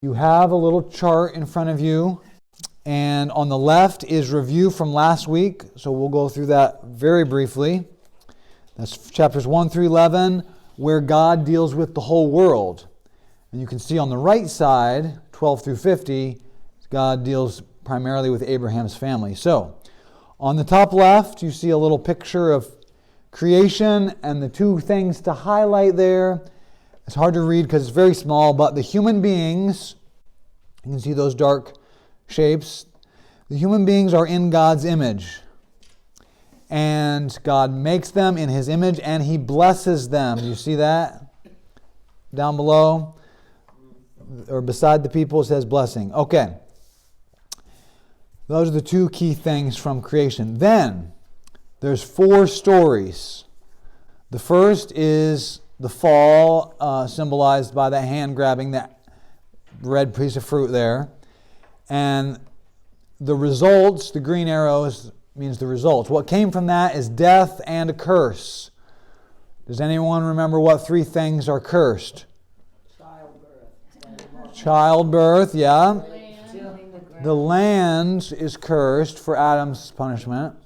You have a little chart in front of you, and on the left is review from last week, so we'll go through that very briefly. That's chapters 1 through 11, where God deals with the whole world. And you can see on the right side, 12 through 50, God deals primarily with Abraham's family. So, on the top left, you see a little picture of creation, and the two things to highlight there. It's hard to read because it's very small, but the human beings, you can see those dark shapes. The human beings are in God's image. And God makes them in His image, and He blesses them. You see that? Down below, or beside the people, it says blessing. Okay. Those are the two key things from creation. Then, there's 4 stories. The first is the fall, symbolized by the hand grabbing that red piece of fruit there. And the results, the green arrows, means the results. What came from that is death and a curse. Does anyone remember what 3 things are cursed? Childbirth, yeah. The land is cursed for Adam's punishment.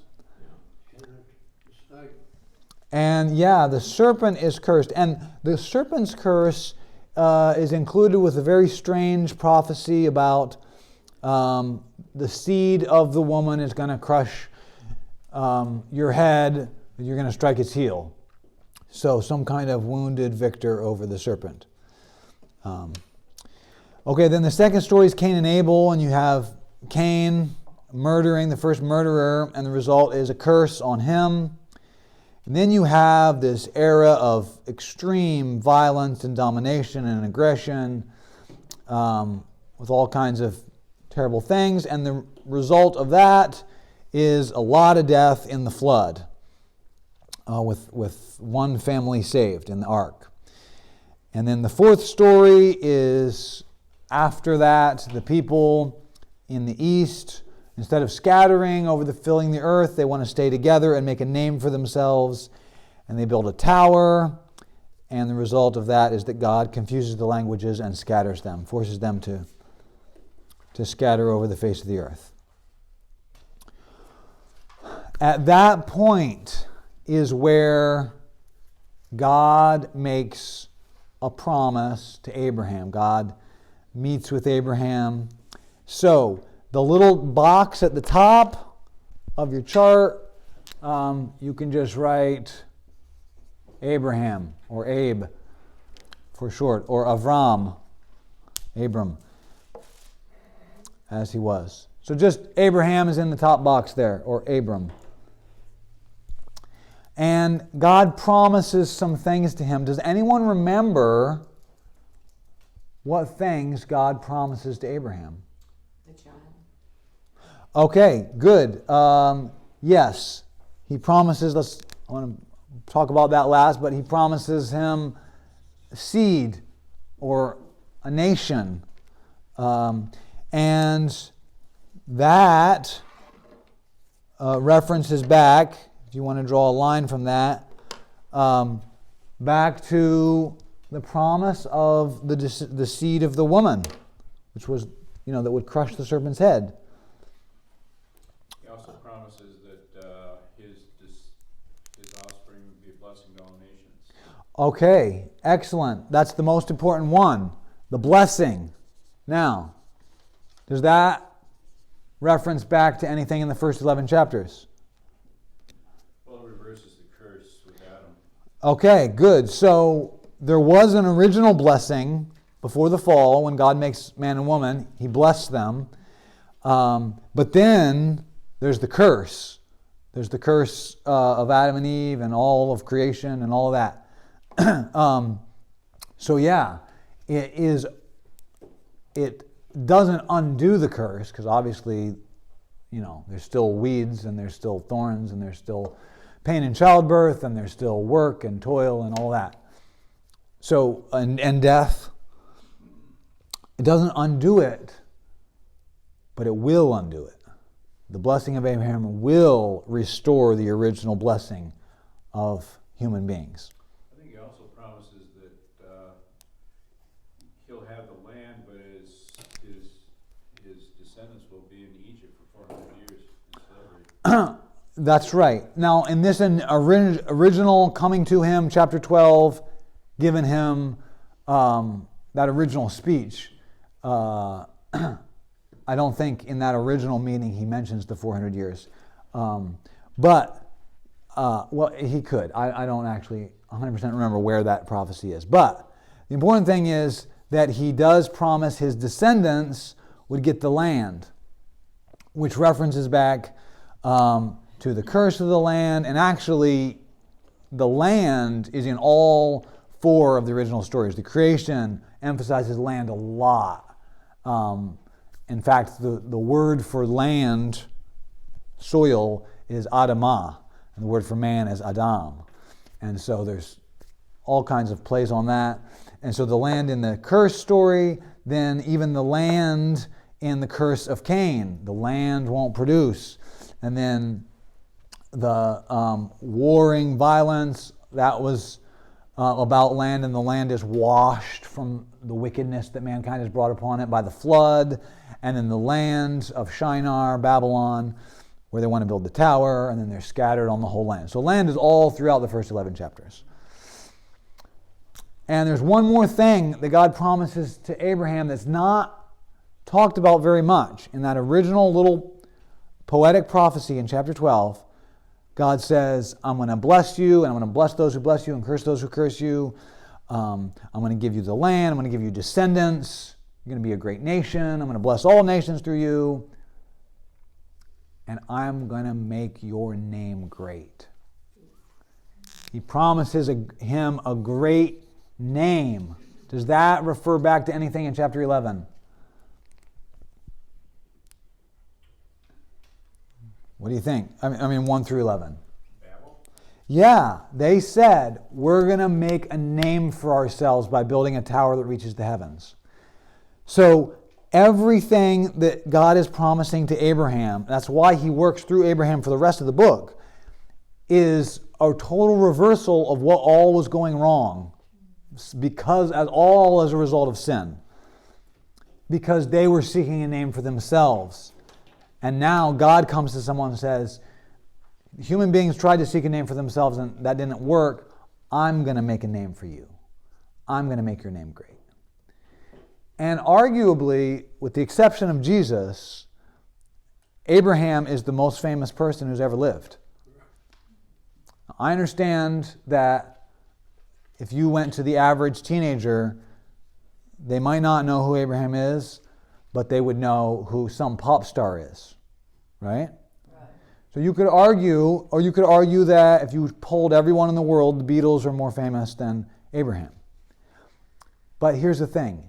And yeah, the serpent is cursed. And the serpent's curse is included with a very strange prophecy about the seed of the woman is going to crush your head, you're going to strike its heel. So some kind of wounded victor over the serpent. Okay, then the second story is Cain and Abel, and you have Cain murdering the first murderer, and the result is a curse on him. And then you have this era of extreme violence and domination and aggression with all kinds of terrible things, and the result of that is a lot of death in the flood, with one family saved in the ark. And then the fourth story is after that, the people in the east, instead of scattering over filling the earth, they want to stay together and make a name for themselves. And they build a tower. And the result of that is that God confuses the languages and scatters them, forces them to scatter over the face of the earth. At that point is where God makes a promise to Abraham. God meets with Abraham. So, the little box at the top of your chart, you can just write Abraham, or Abe for short, or Avram, Abram, as he was. So just Abraham is in the top box there, or Abram. And God promises some things to him. Does anyone remember what things God promises to Abraham? Okay, good. Yes, he promises, I want to talk about that last, but he promises him seed or a nation. And that references back, if you want to draw a line from that, back to the promise of the seed of the woman, which was, that would crush the serpent's head. He also promises that his offspring would be a blessing to all nations. Okay, excellent. That's the most important one, the blessing. Now, does that reference back to anything in the first 11 chapters? Well, it reverses the curse with Adam. Okay, good. So there was an original blessing before the fall when God makes man and woman. He blessed them. But then there's the curse. There's the curse of Adam and Eve and all of creation and all of that. So yeah, it doesn't undo the curse, because obviously, there's still weeds and there's still thorns and there's still pain in childbirth and there's still work and toil and all that. So, and death. It doesn't undo it, but it will undo it. The blessing of Abraham will restore the original blessing of human beings. I think he also promises that he'll have the land, but as That's right. Now, in this original coming to him, chapter 12, given him that original speech, I don't think in that original meeting he mentions the 400 years. But he could. I don't actually 100% remember where that prophecy is. But the important thing is that he does promise his descendants would get the land, which references back to the curse of the land. And actually, the land is in all 4 of the original stories. The creation emphasizes land a lot. In fact, the word for land, soil, is Adamah, and the word for man is Adam. And so there's all kinds of plays on that. And so the land in the curse story, then even the land in the curse of Cain, the land won't produce. And then the warring violence, that was about land, and the land is washed from the wickedness that mankind has brought upon it by the flood. And then the land of Shinar, Babylon, where they want to build the tower, and then they're scattered on the whole land. So land is all throughout the first 11 chapters. And there's one more thing that God promises to Abraham that's not talked about very much. In that original little poetic prophecy in chapter 12, God says, I'm going to bless you, and I'm going to bless those who bless you and curse those who curse you. I'm going to give you the land. I'm going to give you descendants. You're going to be a great nation. I'm going to bless all nations through you. And I'm going to make your name great. He promises him a great name. Does that refer back to anything in chapter 11? What do you think? I mean 1 through 11. Babel? Yeah, they said, we're going to make a name for ourselves by building a tower that reaches the heavens. So everything that God is promising to Abraham, that's why he works through Abraham for the rest of the book, is a total reversal of what all was going wrong, because all as a result of sin. Because they were seeking a name for themselves. And now God comes to someone and says, human beings tried to seek a name for themselves and that didn't work. I'm going to make a name for you. I'm going to make your name great. And arguably, with the exception of Jesus, Abraham is the most famous person who's ever lived. I understand that if you went to the average teenager, they might not know who Abraham is, but they would know who some pop star is, right? So you could argue, or you could argue that if you polled everyone in the world, the Beatles are more famous than Abraham. But here's the thing.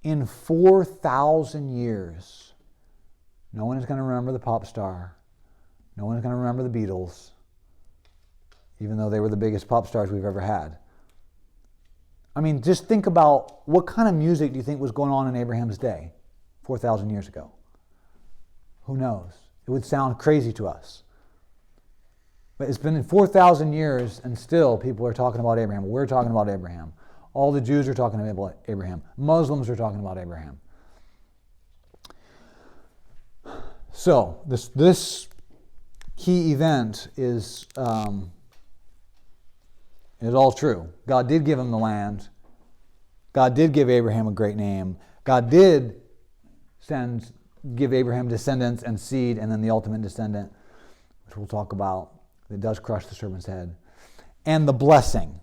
In 4,000 years, no one is going to remember the pop star. No one is going to remember the Beatles, even though they were the biggest pop stars we've ever had. I mean, just think about what kind of music do you think was going on in Abraham's day 4,000 years ago? Who knows? It would sound crazy to us. But it's been 4,000 years and still people are talking about Abraham. We're talking about Abraham. All the Jews are talking about Abraham. Muslims are talking about Abraham. So this key event is all true. God did give him the land. God did give Abraham a great name. God did give Abraham descendants and seed, and then the ultimate descendant, which we'll talk about, that does crush the serpent's head. And the blessing.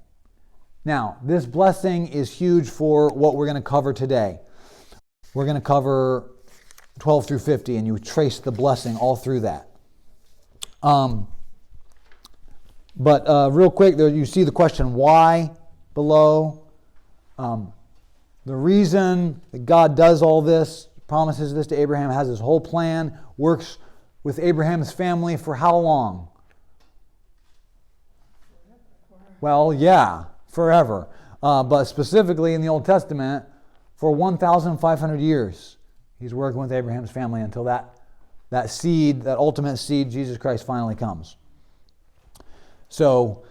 Now, this blessing is huge for what we're going to cover today. We're going to cover 12 through 50, and you trace the blessing all through that. But real quick, there you see the question why below. The reason that God does all this, promises this to Abraham, has his whole plan, works with Abraham's family for how long? Well, yeah, forever. But specifically in the Old Testament, for 1,500 years, he's working with Abraham's family until that seed, that ultimate seed, Jesus Christ, finally comes. So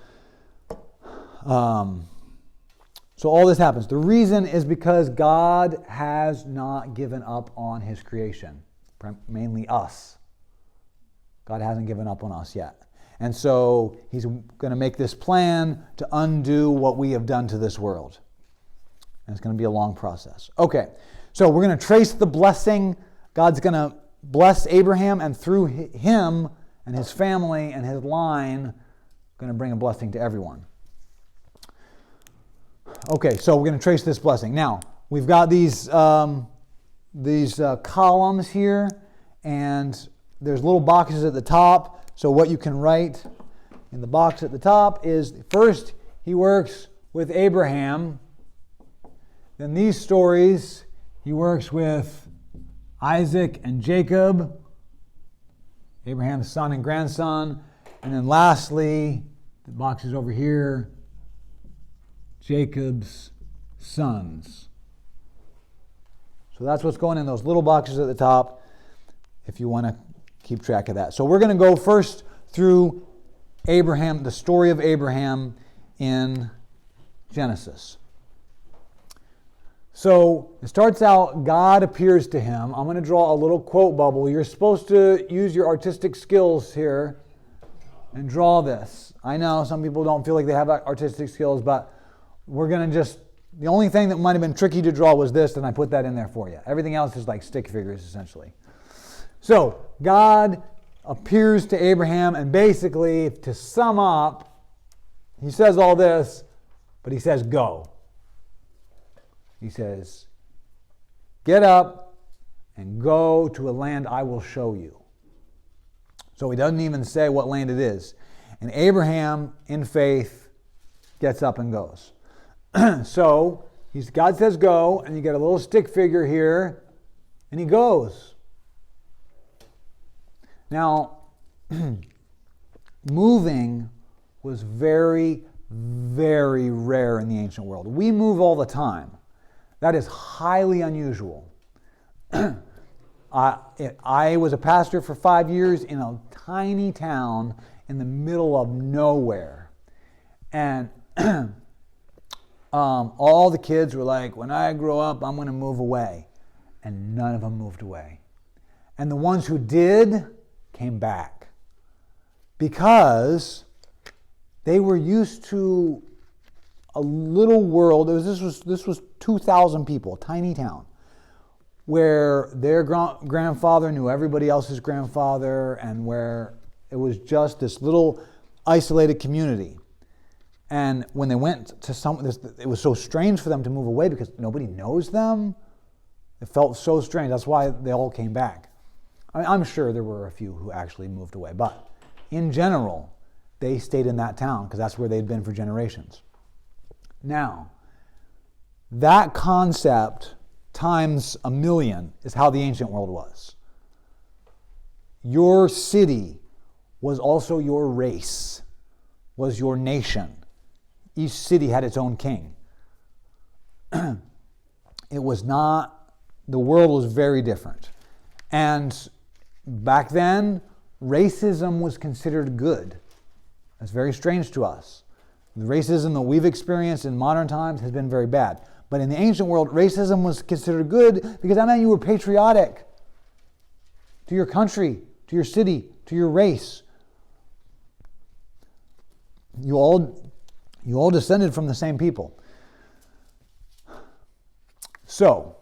all this happens. The reason is because God has not given up on his creation, mainly us. God hasn't given up on us yet. And so he's going to make this plan to undo what we have done to this world. And it's going to be a long process. Okay, so we're going to trace the blessing. God's going to bless Abraham, and through him and his family and his line, going to bring a blessing to everyone. Okay, so we're going to trace this blessing. Now, we've got these columns here, and there's little boxes at the top. So what you can write in the box at the top is, first, he works with Abraham. Then these stories, he works with Isaac and Jacob, Abraham's son and grandson. And then lastly, the box is over here, Jacob's sons. So that's what's going in those little boxes at the top, if you want to keep track of that. So we're going to go first through Abraham, the story of Abraham in Genesis. So it starts out, God appears to him. I'm going to draw a little quote bubble. You're supposed to use your artistic skills here and draw this. I know some people don't feel like they have artistic skills, but we're going to just, the only thing that might have been tricky to draw was this, and I put that in there for you. Everything else is like stick figures, essentially. So God appears to Abraham, and basically, to sum up, he says all this, but he says, go. He says, get up and go to a land I will show you. So he doesn't even say what land it is. And Abraham, in faith, gets up and goes. So God says go, and you get a little stick figure here, and he goes. Now, moving was very, very rare in the ancient world. We move all the time. That is highly unusual. I was a pastor for 5 years in a tiny town in the middle of nowhere. And all the kids were like, when I grow up, I'm going to move away. And none of them moved away. And the ones who did came back. Because they were used to a little world. This was 2,000 people, a tiny town, where their grandfather knew everybody else's grandfather, and where it was just this little isolated community. And when they went to it was so strange for them to move away because nobody knows them. It felt so strange. That's why they all came back. I'm sure there were a few who actually moved away, but in general, they stayed in that town because that's where they'd been for generations. Now, that concept times a million is how the ancient world was. Your city was also your race, was your nation. Each city had its own king. It was not, the world was very different. And back then, racism was considered good. That's very strange to us. The racism that we've experienced in modern times has been very bad. But in the ancient world, racism was considered good because that meant you were patriotic to your country, to your city, to your race. You all descended from the same people. So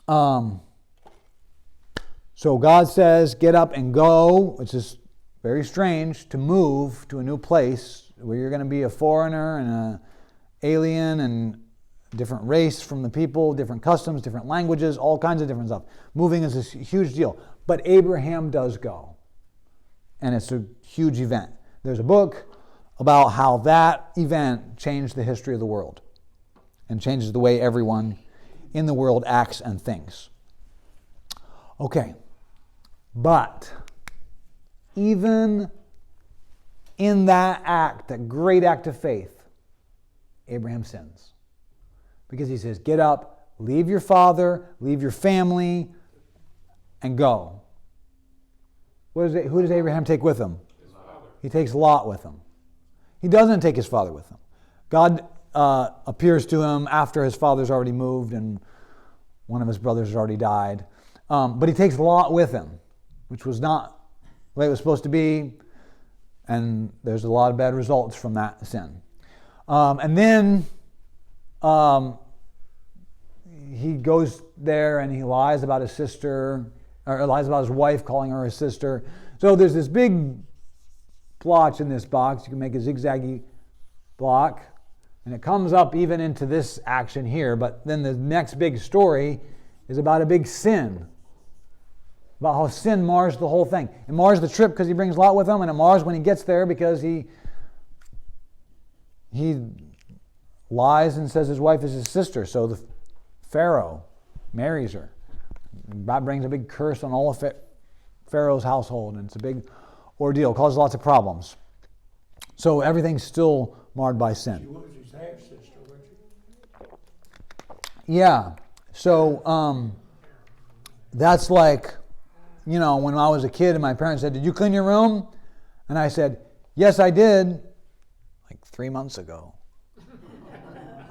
God says, get up and go, which is very strange, to move to a new place where you're going to be a foreigner and an alien and different race from the people, different customs, different languages, all kinds of different stuff. Moving is a huge deal. But Abraham does go. And it's a huge event. There's a book about how that event changed the history of the world and changes the way everyone in the world acts and thinks. Okay. But even in that act, that great act of faith, Abraham sins. Because he says, get up, leave your father, leave your family, and go. Who does Abraham take with him? His father. He takes Lot with him. He doesn't take his father with him. God appears to him after his father's already moved and one of his brothers has already died. But he takes Lot with him, which was not the way it was supposed to be, and there's a lot of bad results from that sin. And then he goes there and he lies about his sister, or lies about his wife, calling her his sister. So there's this big blotch in this box. You can make a zigzaggy block, and it comes up even into this action here. But then the next big story is about a big sin, about how sin mars the whole thing. It mars the trip because he brings Lot with him, and it mars when he gets there because he lies and says his wife is his sister. So the Pharaoh marries her. That brings a big curse on all of Pharaoh's household, and it's a big ordeal. It causes lots of problems. So everything's still marred by sin. She was his half-sister, wasn't she? Yeah. So that's like, when I was a kid and my parents said, "Did you clean your room?" And I said, "Yes, I did," like 3 months ago.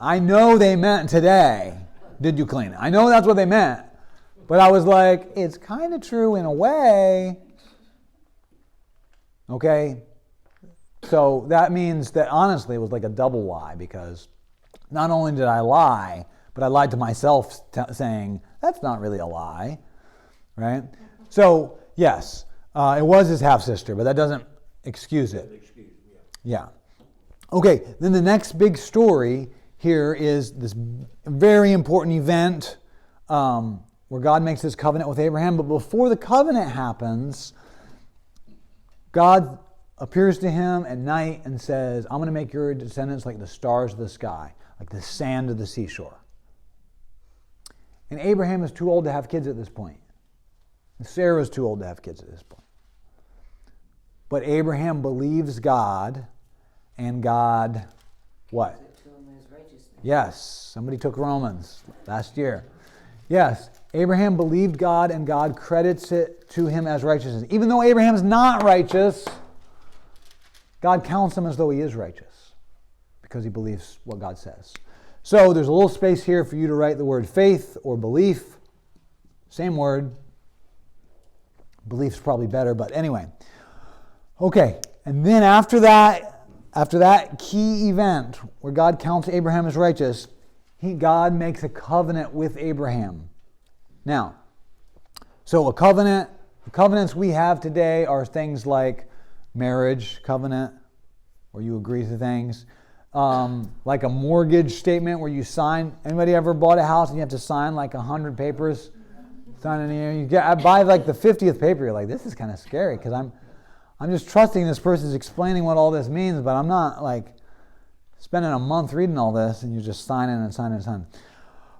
I know they meant today, "Did you clean it?" I know that's what they meant. But I was like, it's kind of true in a way. Okay? So that means that honestly it was like a double lie, because not only did I lie, but I lied to myself saying, that's not really a lie. Right? So, yes, it was his half-sister, but that doesn't excuse it. Yeah. Okay, then the next big story here is this very important event where God makes this covenant with Abraham. But before the covenant happens, God appears to him at night and says, I'm going to make your descendants like the stars of the sky, like the sand of the seashore. And Abraham is too old to have kids at this point. And Sarah is too old to have kids at this point. But Abraham believes God, and God, what? Yes, somebody took Romans last year. Yes, Abraham believed God, and God credits it to him as righteousness. Even though Abraham's not righteous, God counts him as though he is righteous because he believes what God says. So there's a little space here for you to write the word faith or belief. Same word. Belief's probably better, but anyway. Okay, and then after that key event where God counts Abraham as righteous, God makes a covenant with Abraham. Now, so the covenants we have today are things like marriage covenant, where you agree to things, like a mortgage statement where you sign. Anybody ever bought a house and you have to sign like 100 papers? I buy like the 50th paper, you're like, this is kind of scary because I'm just trusting this person's explaining what all this means, but I'm not like spending a month reading all this, and you're just signing and signing and signing.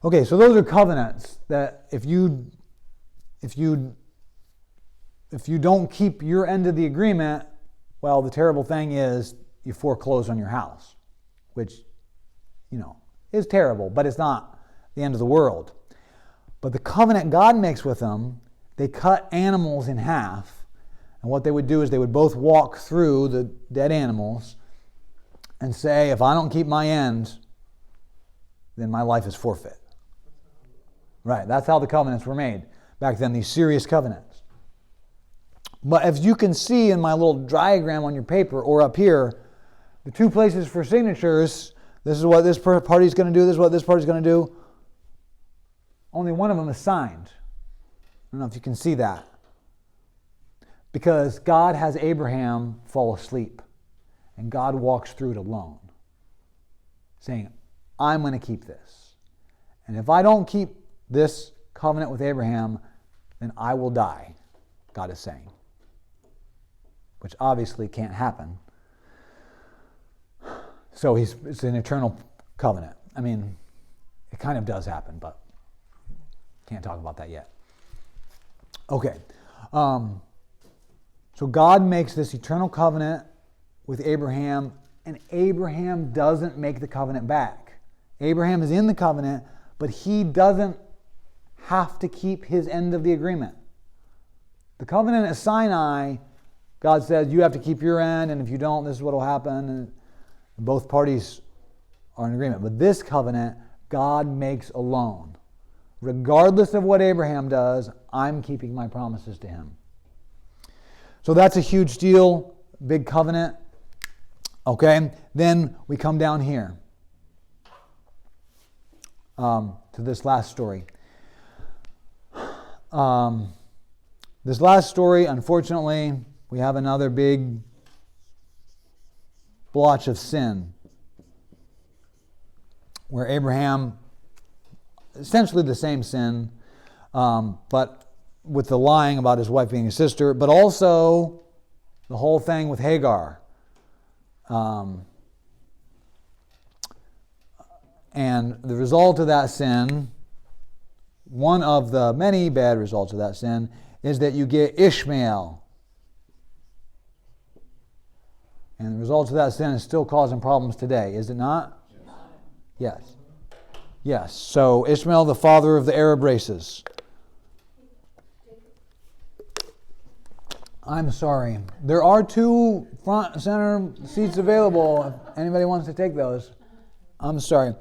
Okay, so those are covenants that if you don't keep your end of the agreement, well, the terrible thing is you foreclose on your house, which, is terrible, but it's not the end of the world. But the covenant God makes with them, they cut animals in half. And what they would do is they would both walk through the dead animals and say, if I don't keep my end, then my life is forfeit. Right, that's how the covenants were made back then, these serious covenants. But as you can see in my little diagram on your paper or up here, the two places for signatures, this is what this party's going to do, this is what this party's going to do. Only one of them is signed. I don't know if you can see that. Because God has Abraham fall asleep. And God walks through it alone. Saying, I'm going to keep this. And if I don't keep this covenant with Abraham, then I will die, God is saying. Which obviously can't happen. So it's an eternal covenant. I mean, it kind of does happen, but can't talk about that yet. Okay. So God makes this eternal covenant with Abraham, and Abraham doesn't make the covenant back. Abraham is in the covenant, but he doesn't have to keep his end of the agreement. The covenant at Sinai, God says you have to keep your end, and if you don't, this is what will happen. And both parties are in agreement. But this covenant, God makes alone. Regardless of what Abraham does, I'm keeping my promises to him. So that's a huge deal, big covenant. Okay, then we come down here to this last story. This last story, unfortunately, we have another big blotch of sin where Abraham, essentially the same sin, but with the lying about his wife being his sister, but also the whole thing with Hagar. And the result of that sin, one of the many bad results of that sin, is that you get Ishmael. And the result of that sin is still causing problems today, is it not? Yes. Yes. So Ishmael, the father of the Arab races. I'm sorry. There are 2 front center seats available if anybody wants to take those. I'm sorry.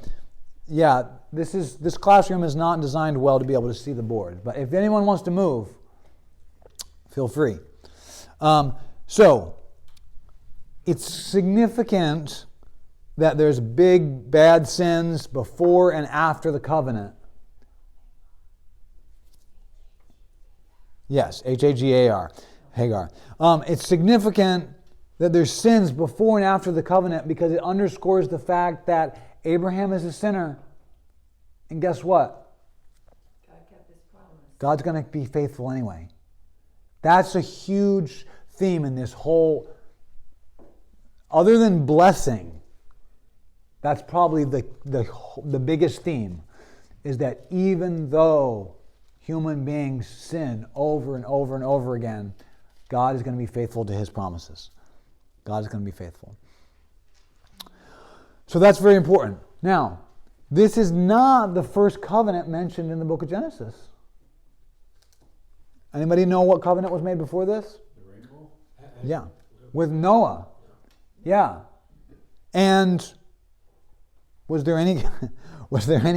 Yeah, this classroom is not designed well to be able to see the board. But if anyone wants to move, feel free. So, it's significant that there's big bad sins before and after the covenant. Yes, Hagar. Hagar. It's significant that there's sins before and after the covenant because it underscores the fact that Abraham is a sinner. And guess what? God kept his promise. God's going to be faithful anyway. That's a huge theme in this whole, other than blessing, that's probably the biggest theme, is that even though human beings sin over and over and over again, God is going to be faithful to his promises. God is going to be faithful. So that's very important. Now, this is not the first covenant mentioned in the book of Genesis. Anybody know what covenant was made before this? The rainbow? Yeah. With Noah. Yeah. And was there any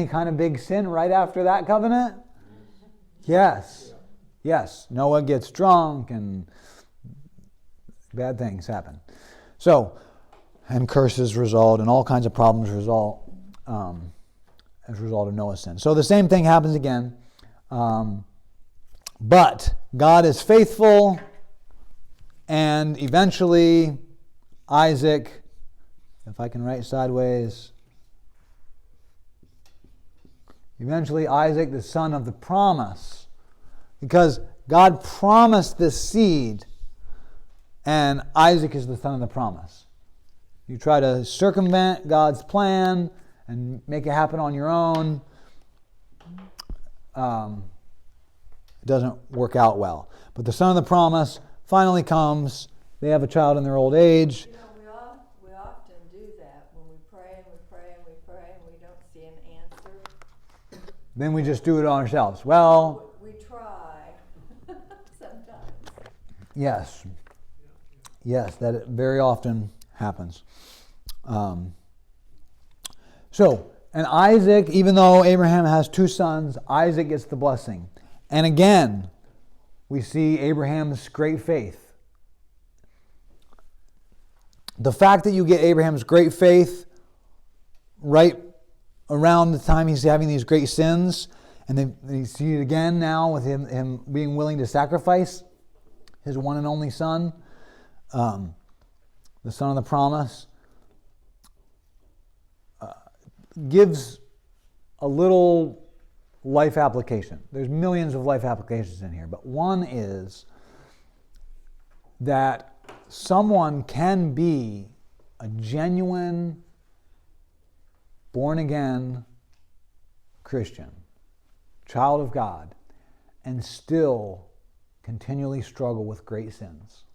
kind of big sin right after that covenant? Yes. Yes. Noah gets drunk and bad things happen. So, and curses result and all kinds of problems result as a result of Noah's sin. So the same thing happens again. But God is faithful, and eventually Isaac, if I can write sideways, eventually Isaac, the son of the promise, because God promised this seed, and Isaac is the son of the promise. You try to circumvent God's plan and make it happen on your own, it doesn't work out well. But the son of the promise finally comes. They have a child in their old age. You know, we often do that when we pray and we pray and we pray and we don't see an answer. Then we just do it on ourselves. Well, we try sometimes. yes. Yes, that very often happens. And Isaac, even though Abraham has 2 sons, Isaac gets the blessing. And again, we see Abraham's great faith. The fact that you get Abraham's great faith right around the time he's having these great sins, and then you see it again now with him being willing to sacrifice his one and only son, the son of the promise, gives a little life application. There's millions of life applications in here, but one is that someone can be a genuine, born-again Christian, child of God, and still continually struggle with great sins.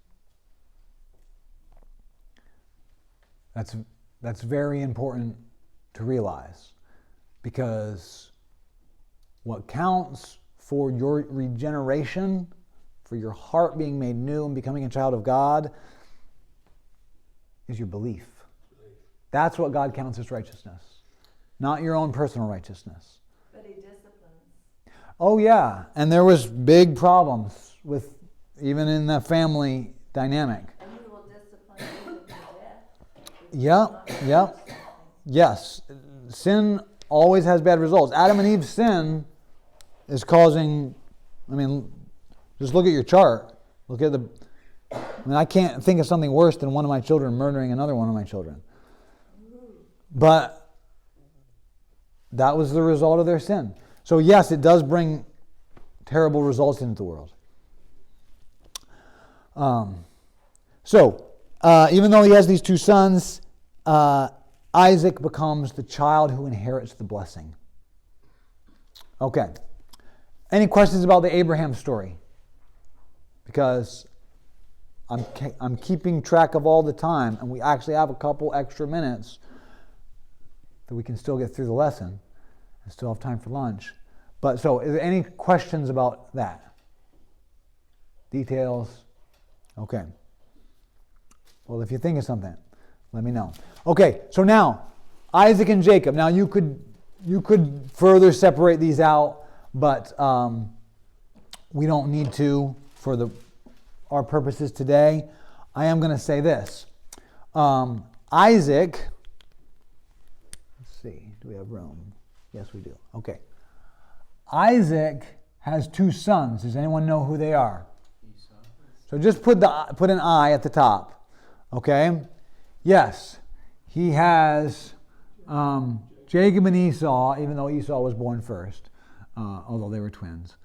That's very important to realize, because what counts for your regeneration, for your heart being made new and becoming a child of God, is your belief. That's what God counts as righteousness, not your own personal righteousness. But he disciplines. Oh yeah, and there was big problems with, even in the family dynamic. And he will discipline you with death. Yep. Yes. Sin always has bad results. Adam and Eve's sin is causing, just look at your chart. I can't think of something worse than one of my children murdering another one of my children. But that was the result of their sin. So yes, it does bring terrible results into the world. Even though he has these two sons, Isaac becomes the child who inherits the blessing. Okay. Any questions about the Abraham story? Because I'm keeping track of all the time, and we actually have a couple extra minutes that we can still get through the lesson and still have time for lunch. But so, is there any questions about that? Details? Okay. Well, if you think of something, let me know. Okay, so now, Isaac and Jacob. Now, you could further separate these out, but we don't need to for our purposes today. I am going to say this. Isaac, let's see, do we have room? Yes, we do. Okay. Isaac has two sons. Does anyone know who they are? So just put an I at the top. Okay? Yes. He has Jacob and Esau, even though Esau was born first, although they were twins.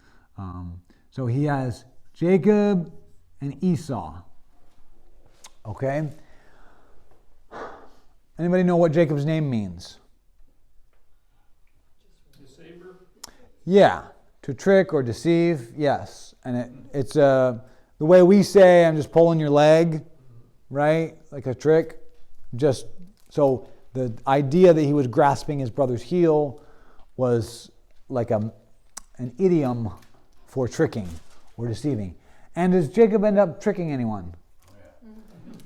So he has Jacob and Esau. Okay? Anybody know what Jacob's name means? Deceiver? Yeah. To trick or deceive, yes. And it's the way we say, I'm just pulling your leg, right? Like a trick. Just so the idea that he was grasping his brother's heel was like an idiom for tricking or deceiving. And does Jacob end up tricking anyone?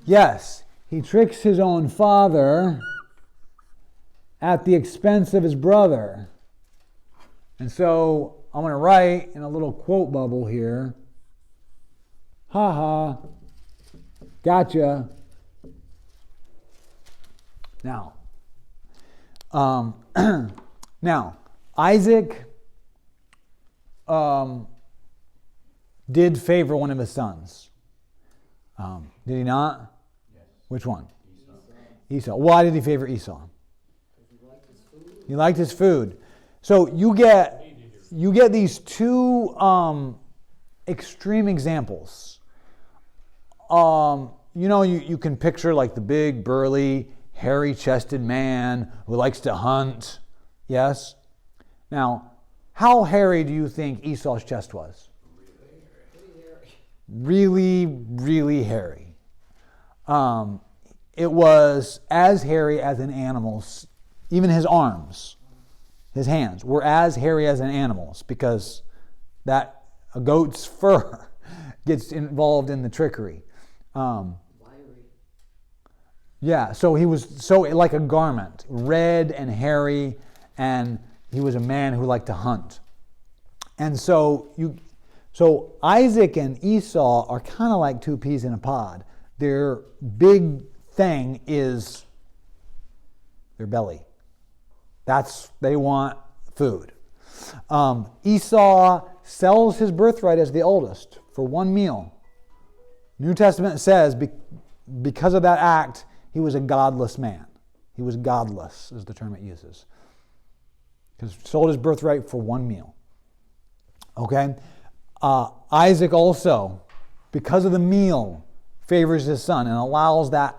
Yes. He tricks his own father at the expense of his brother. And so I'm going to write in a little quote bubble here. Ha ha. Gotcha. Now, Isaac did favor one of his sons. Did he not? Yes. Which one? Esau. Why did he favor Esau? He liked his food. So you get these two extreme examples. You can picture like the big, burly, hairy-chested man who likes to hunt. Yes? Now, how hairy do you think Esau's chest was? Really, really hairy. It was as hairy as an animal's. Even his arms, his hands, were as hairy as an animal's because a goat's fur gets involved in the trickery. Yeah, so he was like a garment, red and hairy, and he was a man who liked to hunt. And so Isaac and Esau are kind of like two peas in a pod. Their big thing is their belly. They want food. Esau sells his birthright as the oldest for one meal. New Testament says because of that act, he was a godless man. He was godless is the term it uses. Because he sold his birthright for one meal. Okay? Isaac also, because of the meal, favors his son and allows that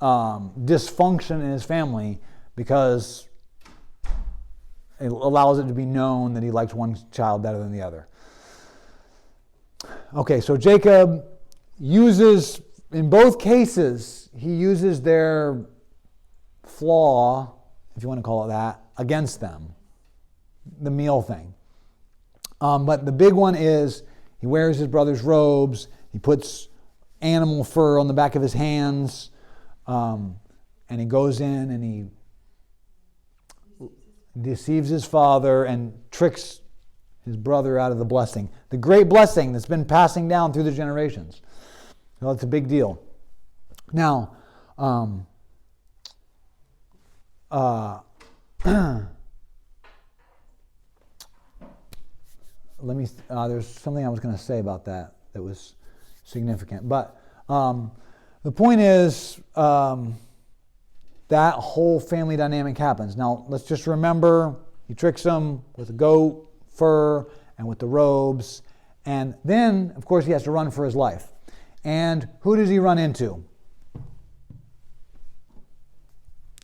dysfunction in his family because it allows it to be known that he likes one child better than the other. Okay, so Jacob uses, in both cases, he uses their flaw, if you want to call it that, against them. The meal thing. But the big one is he wears his brother's robes, he puts animal fur on the back of his hands, and he goes in and he deceives his father and tricks his brother out of the blessing. The great blessing that's been passing down through the generations. So it's a big deal. Now, there's something I was going to say about that was significant. But the point is, that whole family dynamic happens. Now, let's just remember, he tricks them with the goat fur and with the robes. And then, of course, he has to run for his life. And who does he run into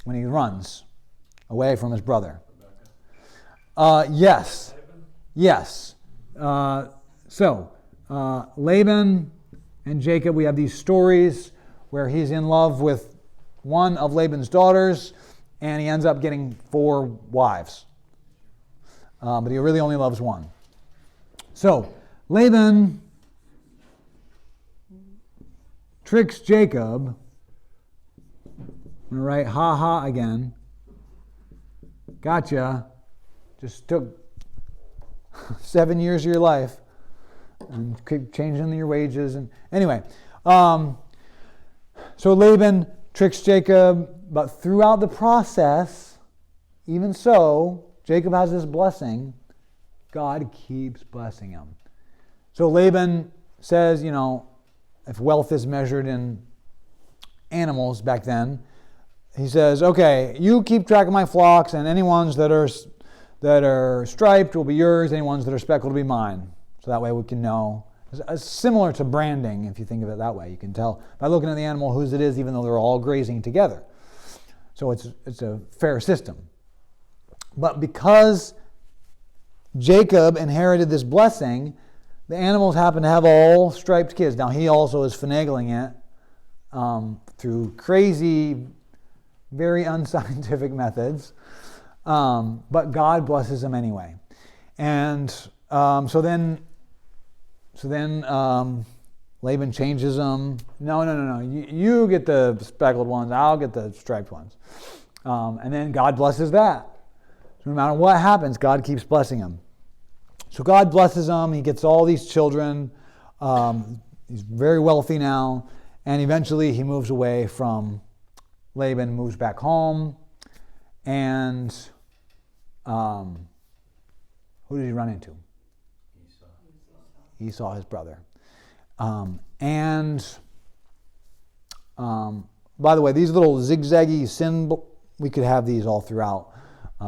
when he runs away from his brother? Yes. Yes. Laban and Jacob, we have these stories where he's in love with one of Laban's daughters, and he ends up getting 4 wives. But he really only loves one. So, Laban tricks Jacob. I'm going to write ha ha again. Gotcha. Just took 7 years of your life and keep changing your wages. And anyway, so Laban tricks Jacob, but throughout the process, even so, Jacob has this blessing. God keeps blessing him. So Laban says, if wealth is measured in animals back then, he says, okay, you keep track of my flocks, and any ones that are striped will be yours, any ones that are speckled will be mine. So that way we can know. It's similar to branding, if you think of it that way. You can tell by looking at the animal whose it is, even though they're all grazing together. So it's a fair system. But because Jacob inherited this blessing, the animals happen to have all striped kids. Now he also is finagling it through crazy, very unscientific methods. But God blesses them anyway. And so then Laban changes them. No. You get the speckled ones. I'll get the striped ones. And then God blesses that. So no matter what happens, God keeps blessing him. So God blesses him. He gets all these children. He's very wealthy now. And eventually he moves away from Laban, moves back home. And who did he run into? Esau, his brother. By the way, these little zigzaggy we could have these all throughout,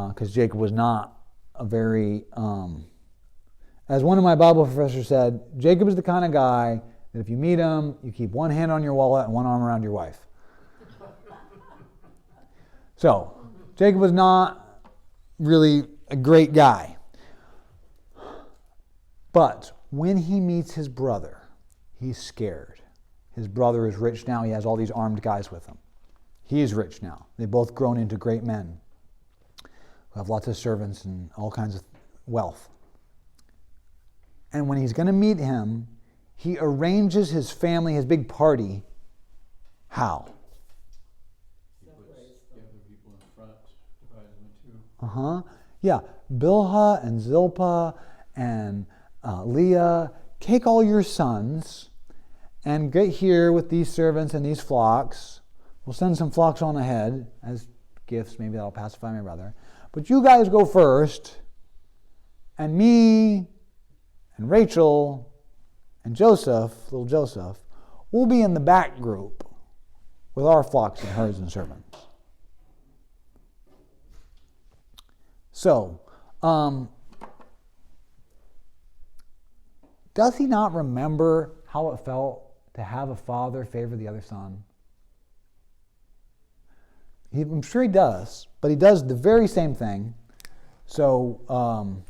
because Jacob was not a very, as one of my Bible professors said, Jacob is the kind of guy that if you meet him, you keep one hand on your wallet and one arm around your wife. So, Jacob was not really a great guy. But when he meets his brother, he's scared. His brother is rich now. He has all these armed guys with him. He is rich now. They've both grown into great men who have lots of servants and all kinds of wealth. And when he's going to meet him, he arranges his family, his big party. How? He puts the other people in front, divides them in 2. Yeah. Bilhah and Zilpah and Leah, take all your sons and get here with these servants and these flocks. We'll send some flocks on ahead as gifts. Maybe that'll pacify my brother. But you guys go first, and me and Rachel and Joseph, little Joseph, we'll be in the back group with our flocks and herds and servants. So, does he not remember how it felt to have a father favor the other son? I'm sure he does, but he does the very same thing. So,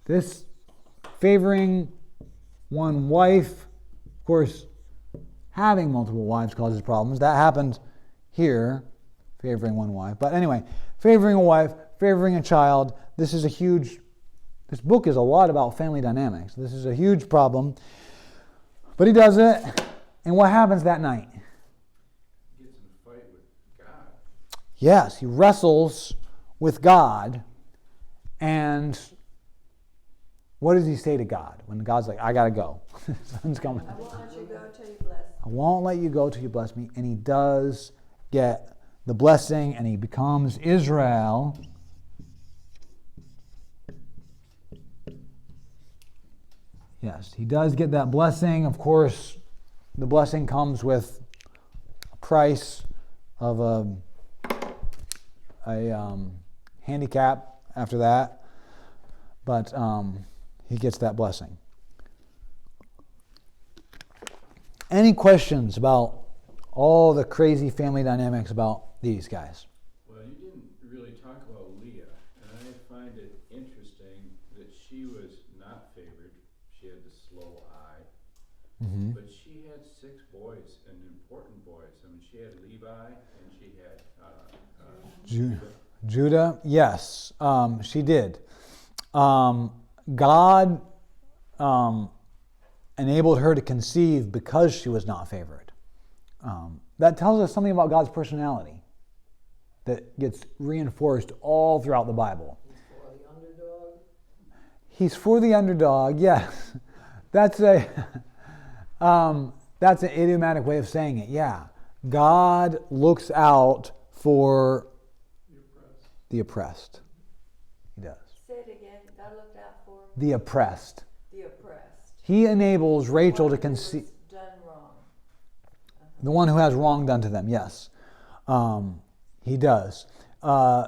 this favoring one wife, of course, having multiple wives causes problems. That happened here, favoring one wife. But anyway, favoring a wife, favoring a child, this book is a lot about family dynamics. This is a huge problem. But he does it, and what happens that night? He gets in a fight with God. Yes, he wrestles with God, and And what does he say to God when God's like, I got to go. Son's coming. I won't let you go till you bless me. I won't let you go till you bless me. And he does get the blessing, and he becomes Israel. Yes, he does get that blessing. Of course, the blessing comes with a price of a handicap after that. But he gets that blessing. Any questions about all the crazy family dynamics about these guys? Well, you didn't really talk about Leah, and I find it interesting that she was not favored. She had the slow eye, Mm-hmm. but she had 6 boys, and important boys. I mean, she had Levi, and she had Judah, yes, she did. God enabled her to conceive because she was not favored. That tells us something about God's personality that gets reinforced all throughout the Bible. He's for the underdog. He's for the underdog, yes. That's an idiomatic way of saying it, yeah. God looks out for the oppressed. He does. Say it again. God looked out for The oppressed. the oppressed. He enables Rachel One to who conceive. was done wrong. The one who has wrong done to them, yes. He does.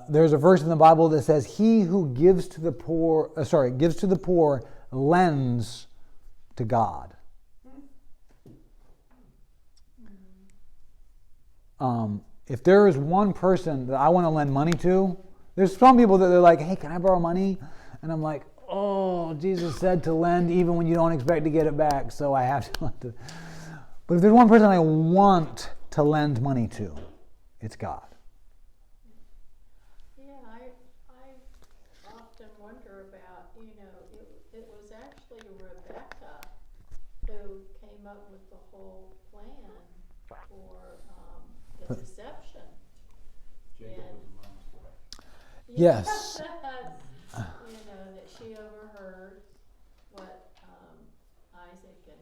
There's a verse in the Bible that says, he who gives to the poor, lends to God. If there is one person that I want to lend money to, there's some people that they're like, hey, can I borrow money? And I'm like, oh, Jesus said to lend even when you don't expect to get it back, so I have to lend it. But if there's one person I want to lend money to, it's God. Yeah, I often wonder about, it was actually Rebecca who came up with the whole plan for the deception. Jacob was mom's boy. Yes. That she overheard what Isaac and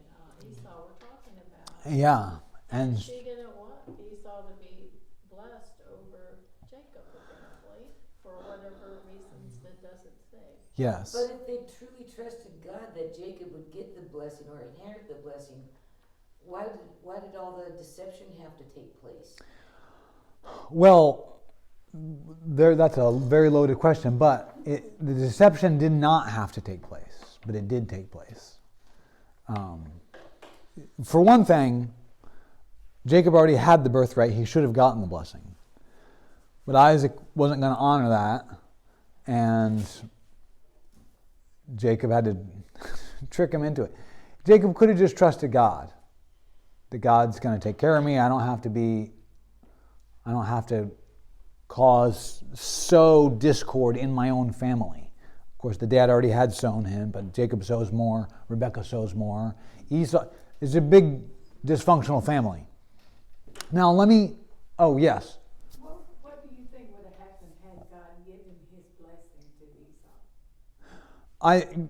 Esau were talking about. Yeah. And She didn't want Esau to be blessed over Jacob, apparently, for whatever reasons that doesn't say. yes. But if they truly trusted God that Jacob would get the blessing or inherit the blessing, why did all the deception have to take place? Well, that's a very loaded question, but the deception did not have to take place, but it did take place. For one thing, Jacob already had the birthright. He should have gotten the blessing. But Isaac wasn't going to honor that, and Jacob had to trick him into it. Jacob could have just trusted God, that God's going to take care of me. I don't have to sow discord in my own family. Of course, the dad already had sown him, but Jacob sows more, Rebekah sows more. Esau is a big dysfunctional family. Now yes. What do you think would have happened had God given his blessing to Esau?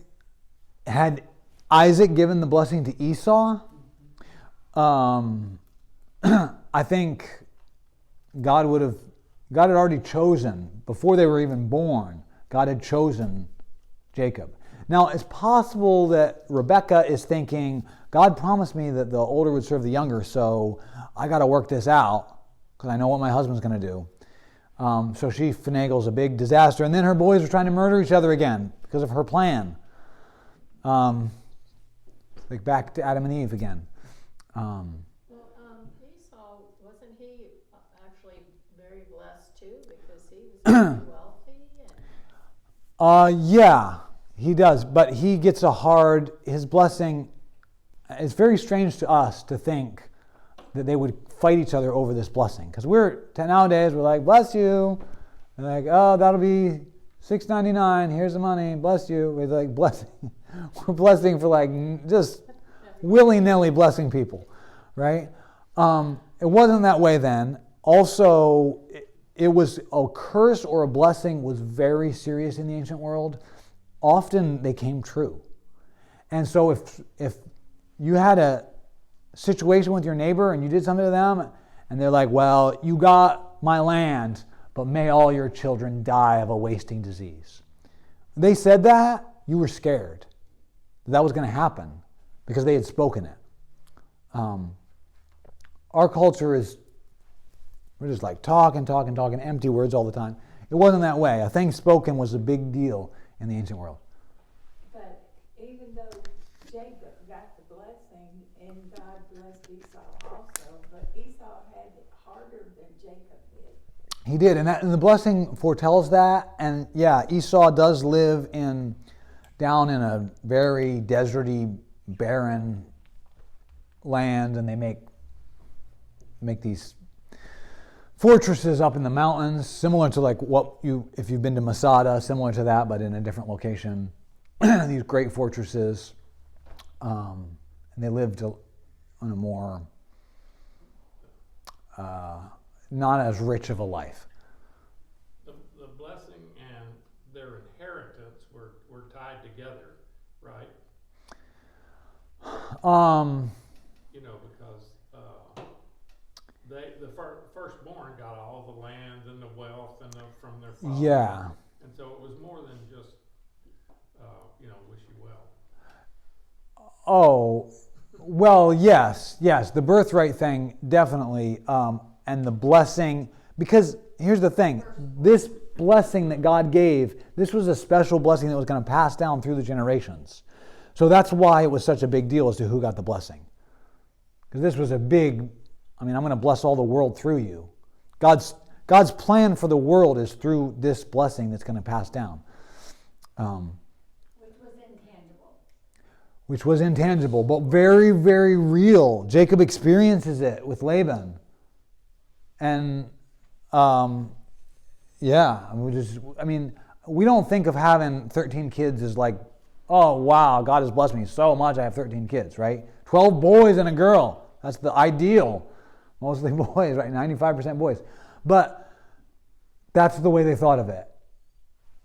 Had Isaac given the blessing to Esau, I think God had already chosen, before they were even born, God had chosen Jacob. Now, it's possible that Rebekah is thinking, God promised me that the older would serve the younger, so I got to work this out because I know what my husband's going to do. So she finagles a big disaster, and then her boys are trying to murder each other again because of her plan. Like back to Adam and Eve again. Esau, wasn't he actually very blessed too, because he was very wealthy? Yeah, he does, but he gets his blessing. It's very strange to us to think that they would fight each other over this blessing, because nowadays we're like, bless you. They're like, oh, that'll be $6.99. Here's the money. Bless you. We're like blessing. We're blessing for like just willy-nilly blessing people, right? It wasn't that way then. Also, it was a curse or a blessing was very serious in the ancient world, often they came true. And so if you had a situation with your neighbor and you did something to them, and they're like, well, you got my land, but may all your children die of a wasting disease. They said that, you were scared that was going to happen because they had spoken it. Our culture is, we're just like talking, empty words all the time. It wasn't that way. A thing spoken was a big deal in the ancient world. But even though Jacob got the blessing and God blessed Esau also, but Esau had it harder than Jacob did. He did, and the blessing foretells that. And yeah, Esau does live down in a very deserty, barren land, and they make these fortresses up in the mountains, similar to like if you've been to Masada, similar to that, but in a different location. These great fortresses, and they lived on a more not as rich of a life. The blessing and their inheritance were tied together, right? Because the firstborn got all the land and the wealth from their father. Yeah. And so it was more than just, wish you well. Oh, well, yes. The birthright thing, definitely. And the blessing, because here's the thing. This blessing that God gave, this was a special blessing that was going to pass down through the generations. So that's why it was such a big deal as to who got the blessing. Because this was I'm going to bless all the world through you. God's plan for the world is through this blessing that's going to pass down. Which was intangible, but very, very real. Jacob experiences it with Laban. And, we don't think of having 13 kids as like, oh, wow, God has blessed me so much, I have 13 kids, right? 12 boys and a girl. That's the ideal. Mostly boys, right? 95% boys. But that's the way they thought of it.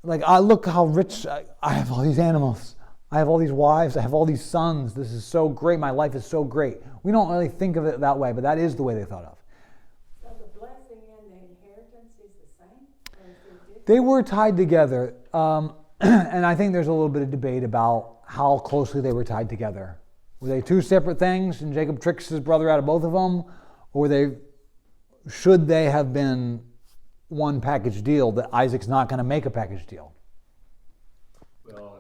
Like, look how rich, I have all these animals. I have all these wives. I have all these sons. This is so great. My life is so great. We don't really think of it that way, but that is the way they thought of. So the blessing and the inheritance is the same? Or is it different? They were tied together. And I think there's a little bit of debate about how closely they were tied together. Were they two separate things and Jacob tricks his brother out of both of them? Or should they have been one package deal that Isaac's not going to make a package deal? Well,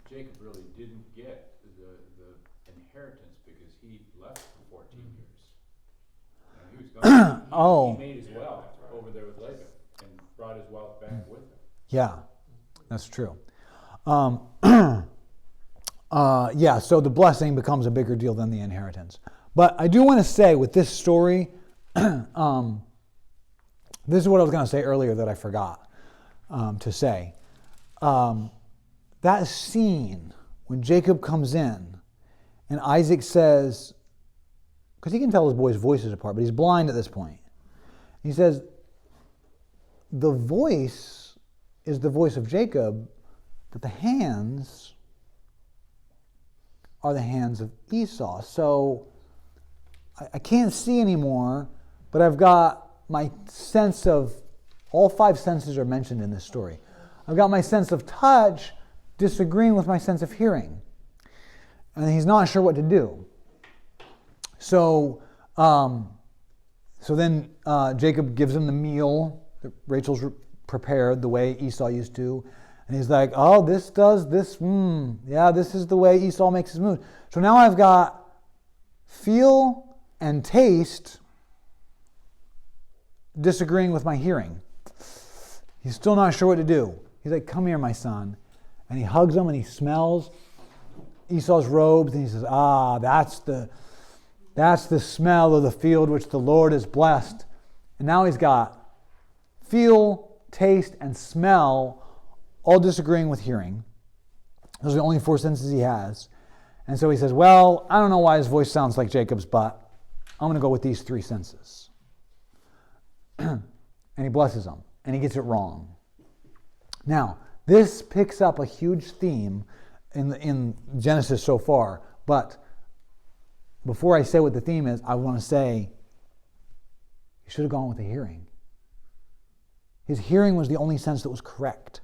Jacob really didn't get the inheritance because he left for 14 years. He was gone. He made his wealth over there with Laban and brought his wealth back with him. Yeah, that's true. So the blessing becomes a bigger deal than the inheritance. But I do want to say with this story, this is what I was going to say earlier that I forgot to say. That scene when Jacob comes in and Isaac says, because he can tell his boys' voices apart, but he's blind at this point. He says, the voice is the voice of Jacob, but the hands are the hands of Esau. So I can't see anymore, but I've got my sense of, all 5 senses are mentioned in this story. I've got my sense of touch disagreeing with my sense of hearing. And he's not sure what to do. So then Jacob gives him the meal that Rachel's prepared the way Esau used to. And he's like, oh, this does this. This is the way Esau makes his moves. So now I've got feel and taste disagreeing with my hearing. He's still not sure what to do. He's like, come here, my son. And he hugs him and he smells Esau's robes and he says, that's the smell of the field which the Lord has blessed. And now he's got feel, taste, and smell all disagreeing with hearing. Those are the only 4 senses he has. And so he says, well, I don't know why his voice sounds like Jacob's, but I'm going to go with these 3 senses. And And he blesses them. And he gets it wrong. Now, this picks up a huge theme in Genesis so far. But before I say what the theme is, I want to say he should have gone with the hearing. His hearing was the only sense that was correct.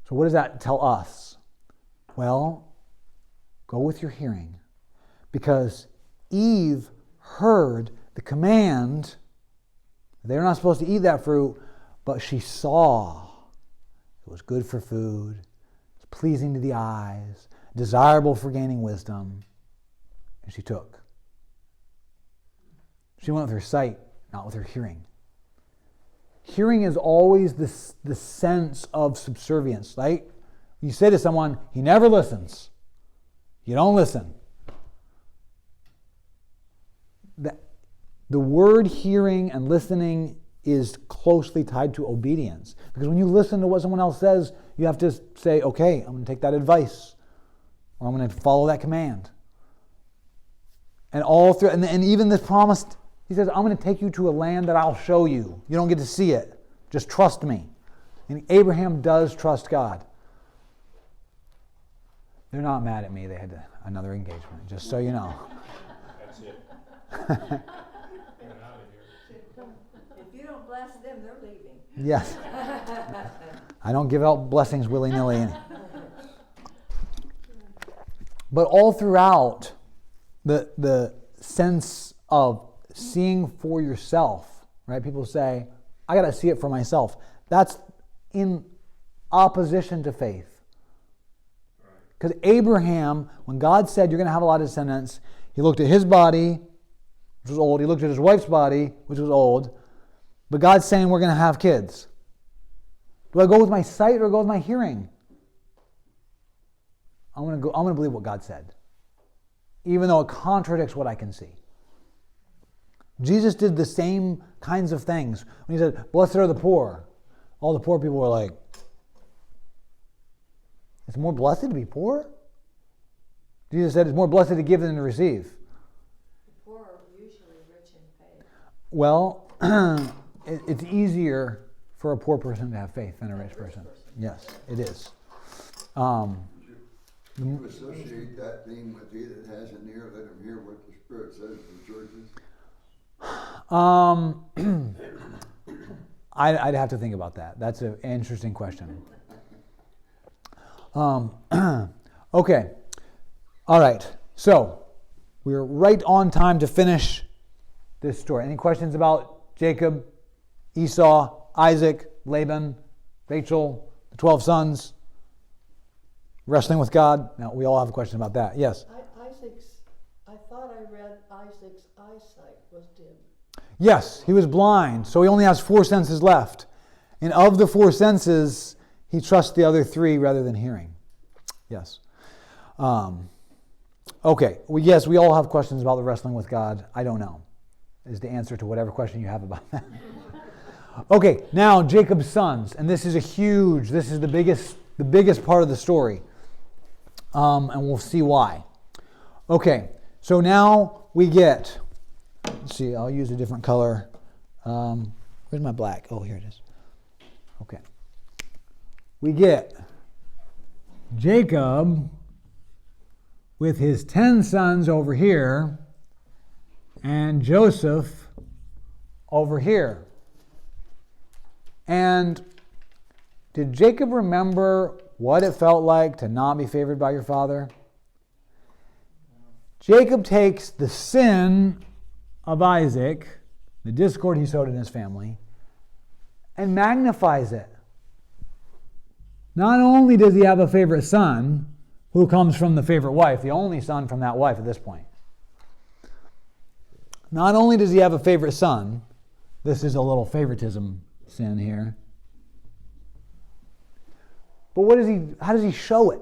So what does that tell us? Well, go with your hearing. Because Eve heard the command. They're not supposed to eat that fruit, but she saw it was good for food, it's pleasing to the eyes, desirable for gaining wisdom, and she took. She went with her sight, not with her hearing. Hearing is always the sense of subservience, right? You say to someone, he never listens. You don't listen. The word hearing and listening is closely tied to obedience. Because when you listen to what someone else says, you have to say, okay, I'm going to take that advice. Or I'm going to follow that command. And all through, and even this promise, he says, I'm going to take you to a land that I'll show you. You don't get to see it. Just trust me. And Abraham does trust God. They're not mad at me. They had another engagement, just so you know. That's it. Get out of here. If you don't bless them, they're leaving. Yes. I don't give out blessings willy-nilly. But all throughout the sense of seeing for yourself, right? People say, I got to see it for myself. That's in opposition to faith. Because Abraham, when God said you're going to have a lot of descendants, he looked at his body, which was old. He looked at his wife's body, which was old. But God's saying we're going to have kids. Do I go with my sight or go with my hearing? I'm going to believe what God said, even though it contradicts what I can see. Jesus did the same kinds of things. When he said, blessed are the poor, all the poor people were like, it's more blessed to be poor? Jesus said it's more blessed to give than to receive. The poor are usually rich in faith. Well, it's easier for a poor person to have faith than a rich person. Yes, it is. You associate that theme with he that has an ear, let him hear what the Spirit says to the churches? I'd have to think about that. That's an interesting question. Okay. All right. So, we're right on time to finish this story. Any questions about Jacob, Esau, Isaac, Laban, Rachel, the 12 sons, wrestling with God? Now, we all have a question about that. Yes? I thought I read Isaac's eyesight was dim. Yes, he was blind, so he only has 4 senses left. And of the 4 senses, he trusts the other 3 rather than hearing. Yes. Okay. Well, yes, we all have questions about the wrestling with God. I don't know. Is the answer to whatever question you have about that. Okay, now Jacob's sons, and this is the biggest part of the story. And we'll see why. Okay, so now we get, let's see, I'll use a different color. Where's my black? Oh, here it is. Okay. We get Jacob with his 10 sons over here and Joseph over here. And did Jacob remember what it felt like to not be favored by your father? Jacob takes the sin of Isaac, the discord he sowed in his family, and magnifies it. Not only does he have a favorite son, who comes from the favorite wife, the only son from that wife at this point. Not only does he have a favorite son, this is a little favoritism sin here, but how does he show it?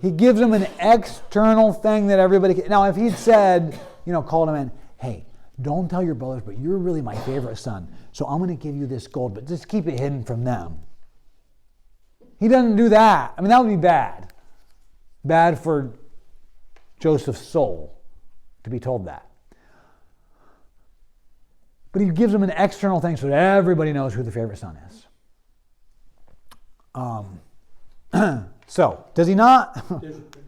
He gives him an external thing that everybody can. Now, if he'd said, called him in, hey, don't tell your brothers, but you're really my favorite son, so I'm going to give you this gold, but just keep it hidden from them. He doesn't do that. I mean, that would be bad. Bad for Joseph's soul to be told that. But he gives them an external thing so that everybody knows who the favorite son is. So, does he not?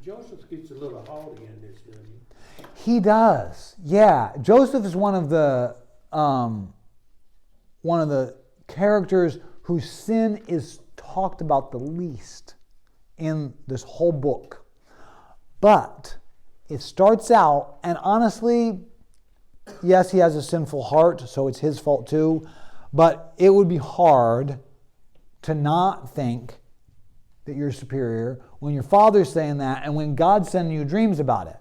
Joseph gets a little haughty in this, doesn't he? He does. Yeah. Joseph is one of the characters whose sin is talked about the least in this whole book. But it starts out, and honestly, yes, he has a sinful heart, so it's his fault too, but it would be hard to not think that you're superior when your father's saying that and when God's sending you dreams about it.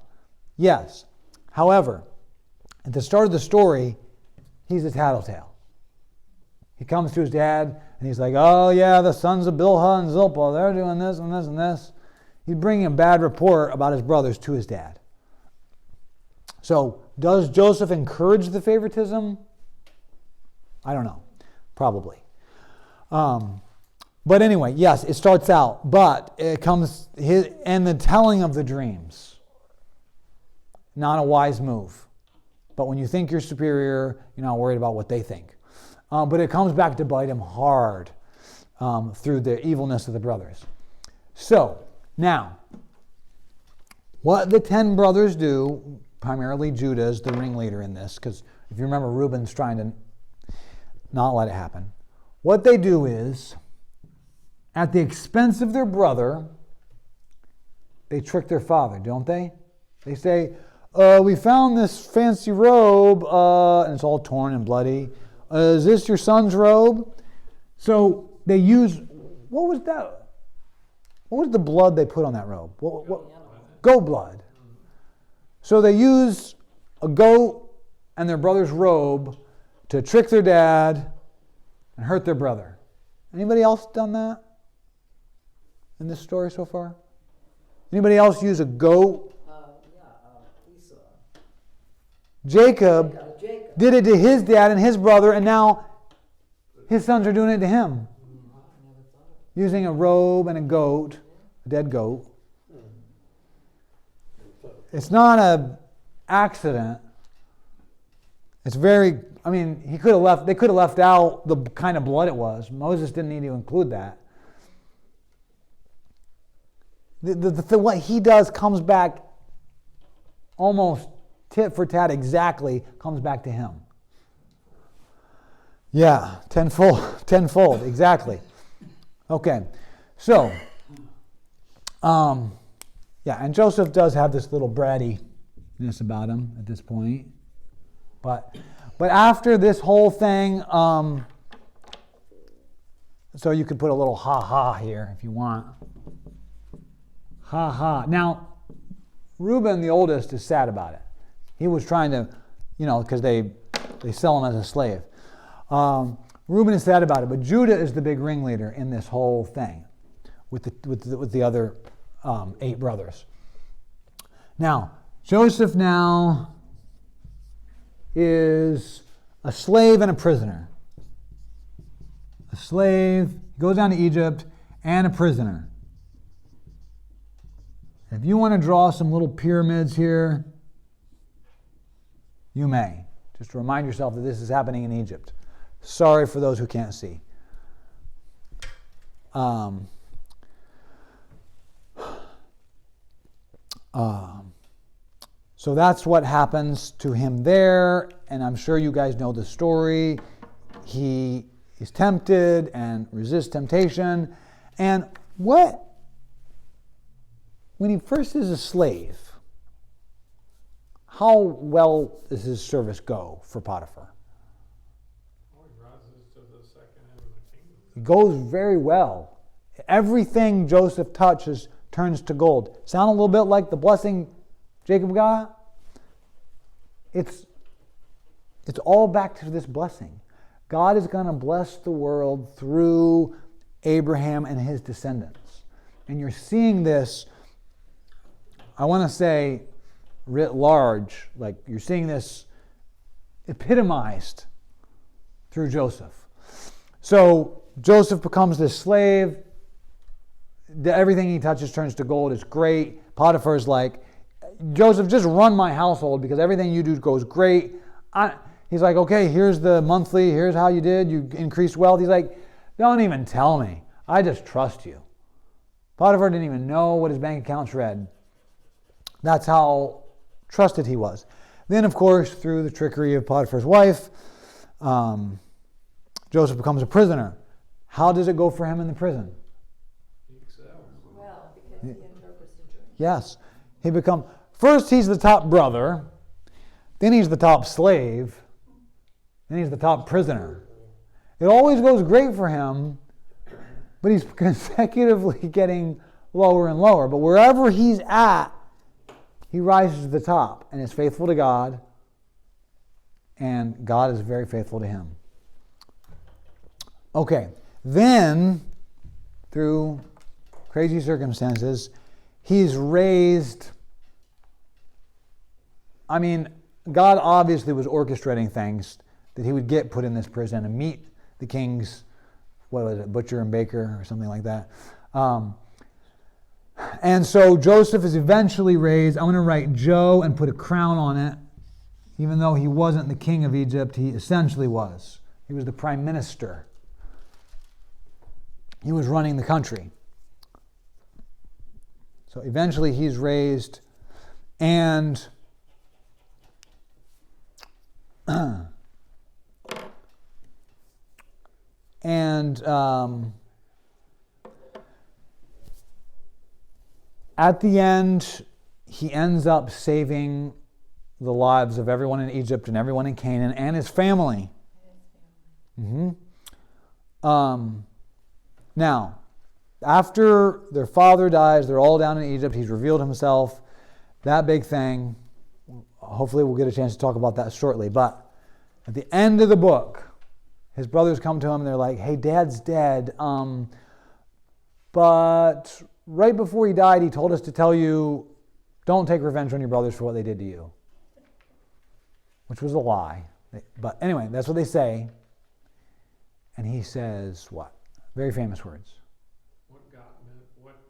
Yes. However, at the start of the story, he's a tattletale. He comes to his dad and he's like, oh yeah, the sons of Bilhah and Zilpah, they're doing this and this and this. He's bringing a bad report about his brothers to his dad. So, does Joseph encourage the favoritism? I don't know. Probably. But anyway, yes, it starts out, but it comes, and the telling of the dreams. Not a wise move. But when you think you're superior, you're not worried about what they think. But it comes back to bite him hard through the evilness of the brothers. So, now, what the 10 brothers do, primarily Judah is the ringleader in this, because if you remember, Reuben's trying to not let it happen. What they do is, at the expense of their brother, they trick their father, don't they? They say, we found this fancy robe, and it's all torn and bloody. Is this your son's robe? So they use, what was that? What was the blood they put on that robe? Goat blood. So they use a goat and their brother's robe to trick their dad and hurt their brother. Anybody else done that in this story so far? Anybody else use a goat? Esau. Jacob did it to his dad and his brother, and now his sons are doing it to him. Using a robe and a goat, a dead goat. It's not an accident. It's very, I mean, they could have left out the kind of blood it was. Moses didn't need to include that. What he does comes back almost tit for tat exactly, comes back to him. Yeah, tenfold, exactly. Okay, so, yeah, and Joseph does have this little brattiness about him at this point. But after this whole thing, so you could put a little ha-ha here if you want. Ha-ha. Now, Reuben, the oldest, is sad about it. He was trying to, because they sell him as a slave. Reuben is sad about it, but Judah is the big ringleader in this whole thing with the other 8 brothers. Now, Joseph now is a slave and a prisoner. A slave, goes down to Egypt, and a prisoner. If you want to draw some little pyramids here, you may. Just to remind yourself that this is happening in Egypt. Sorry for those who can't see. So that's what happens to him there, and I'm sure you guys know the story. He is tempted and resists temptation. And when he first is a slave, how well does his service go for Potiphar? Oh, he rises to the second end of the kingdom. It goes very well. Everything Joseph touches turns to gold. Sound a little bit like the blessing Jacob got? It's all back to this blessing. God is going to bless the world through Abraham and his descendants. And you're seeing this, I want to say, writ large, like you're seeing this epitomized through Joseph. So Joseph becomes this slave. Everything he touches turns to gold. It's great. Potiphar's like, Joseph, just run my household because everything you do goes great. He's like, okay, here's the monthly, here's how you did, you increased wealth. He's like, don't even tell me. I just trust you. Potiphar didn't even know what his bank accounts read. That's how trusted he was. Then, of course, through the trickery of Potiphar's wife, Joseph becomes a prisoner. How does it go for him in the prison? He excels. Well, because he interprets the dream. Yes. First he's the top brother, then he's the top slave, then he's the top prisoner. It always goes great for him, but he's consecutively getting lower and lower. But wherever he's at, he rises to the top and is faithful to God, and God is very faithful to him. Okay, then, through crazy circumstances, he's raised. I mean, God obviously was orchestrating things that he would get put in this prison and meet the king's, what was it, butcher and baker or something like that. And so Joseph is eventually raised. I'm going to write Joe and put a crown on it. Even though he wasn't the king of Egypt, he essentially was. He was the prime minister. He was running the country. So eventually he's raised, and at the end, he ends up saving the lives of everyone in Egypt and everyone in Canaan and his family. Mm-hmm. Now, after their father dies, they're all down in Egypt. He's revealed himself. That big thing. Hopefully we'll get a chance to talk about that shortly. But at the end of the book, his brothers come to him and they're like, hey, Dad's dead. But right before he died, he told us to tell you, don't take revenge on your brothers for what they did to you. Which was a lie. But anyway, that's what they say. And he says what? Very famous words. What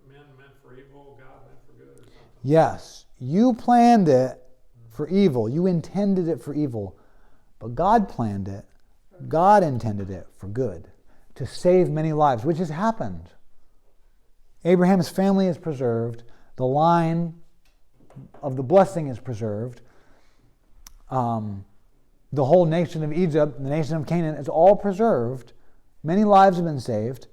men meant for evil, God meant for good, or something. Yes, you planned it for evil. You intended it for evil. But God planned it. God intended it for good. To save many lives, which has happened. Abraham's family is preserved. The line of the blessing is preserved. The whole nation of Egypt, the nation of Canaan, is all preserved. Many lives have been saved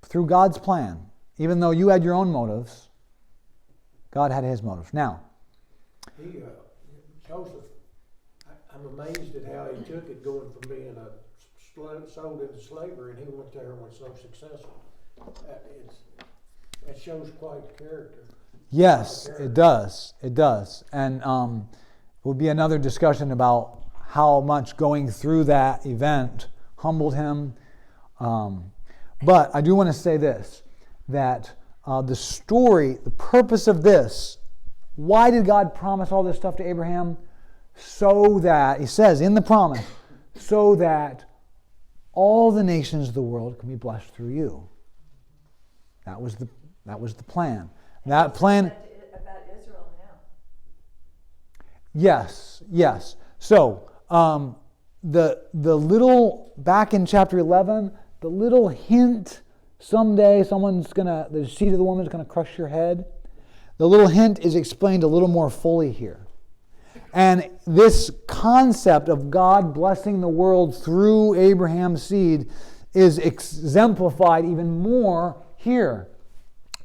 through God's plan. Even though you had your own motives, God had his motives. Now, Joseph, I'm amazed at how he took it going from being sold into slavery, and he went there and was so successful. It shows quite character. yes, it does. It does. And would be another discussion about how much going through that event humbled him. But I do want to say this, that the story, the purpose of this, why did God promise all this stuff to Abraham? So that, he says in the promise, so that all the nations of the world can be blessed through you. That was the plan. That plan. About Israel now. Yes. So the little, back in chapter 11, the little hint, someday the seed of the woman is gonna crush your head. The little hint is explained a little more fully here. And this concept of God blessing the world through Abraham's seed is exemplified even more here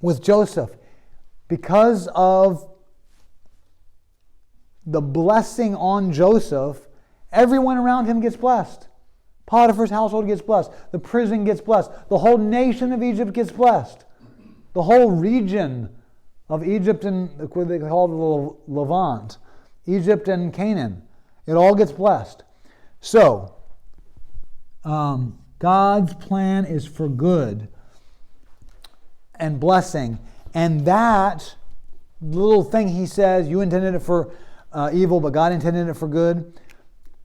with Joseph. Because of the blessing on Joseph, everyone around him gets blessed. Potiphar's household gets blessed. The prison gets blessed. The whole nation of Egypt gets blessed. The whole region of Egypt and what they call the Levant, Egypt and Canaan, it all gets blessed. So, God's plan is for good and blessing. And that little thing he says, you intended it for evil, but God intended it for good,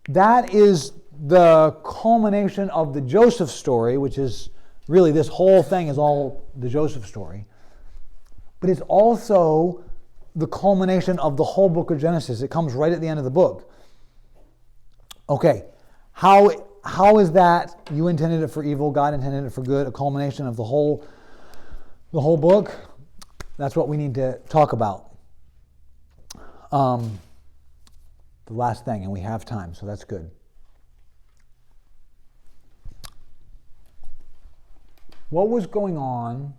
that is the culmination of the Joseph story, which is really, this whole thing is all the Joseph story. But it's also the culmination of the whole book of Genesis. It comes right at the end of the book. Okay, how is that you intended it for evil, God intended it for good, a culmination of the whole book? That's what we need to talk about. The last thing, and we have time, so that's good. What was going on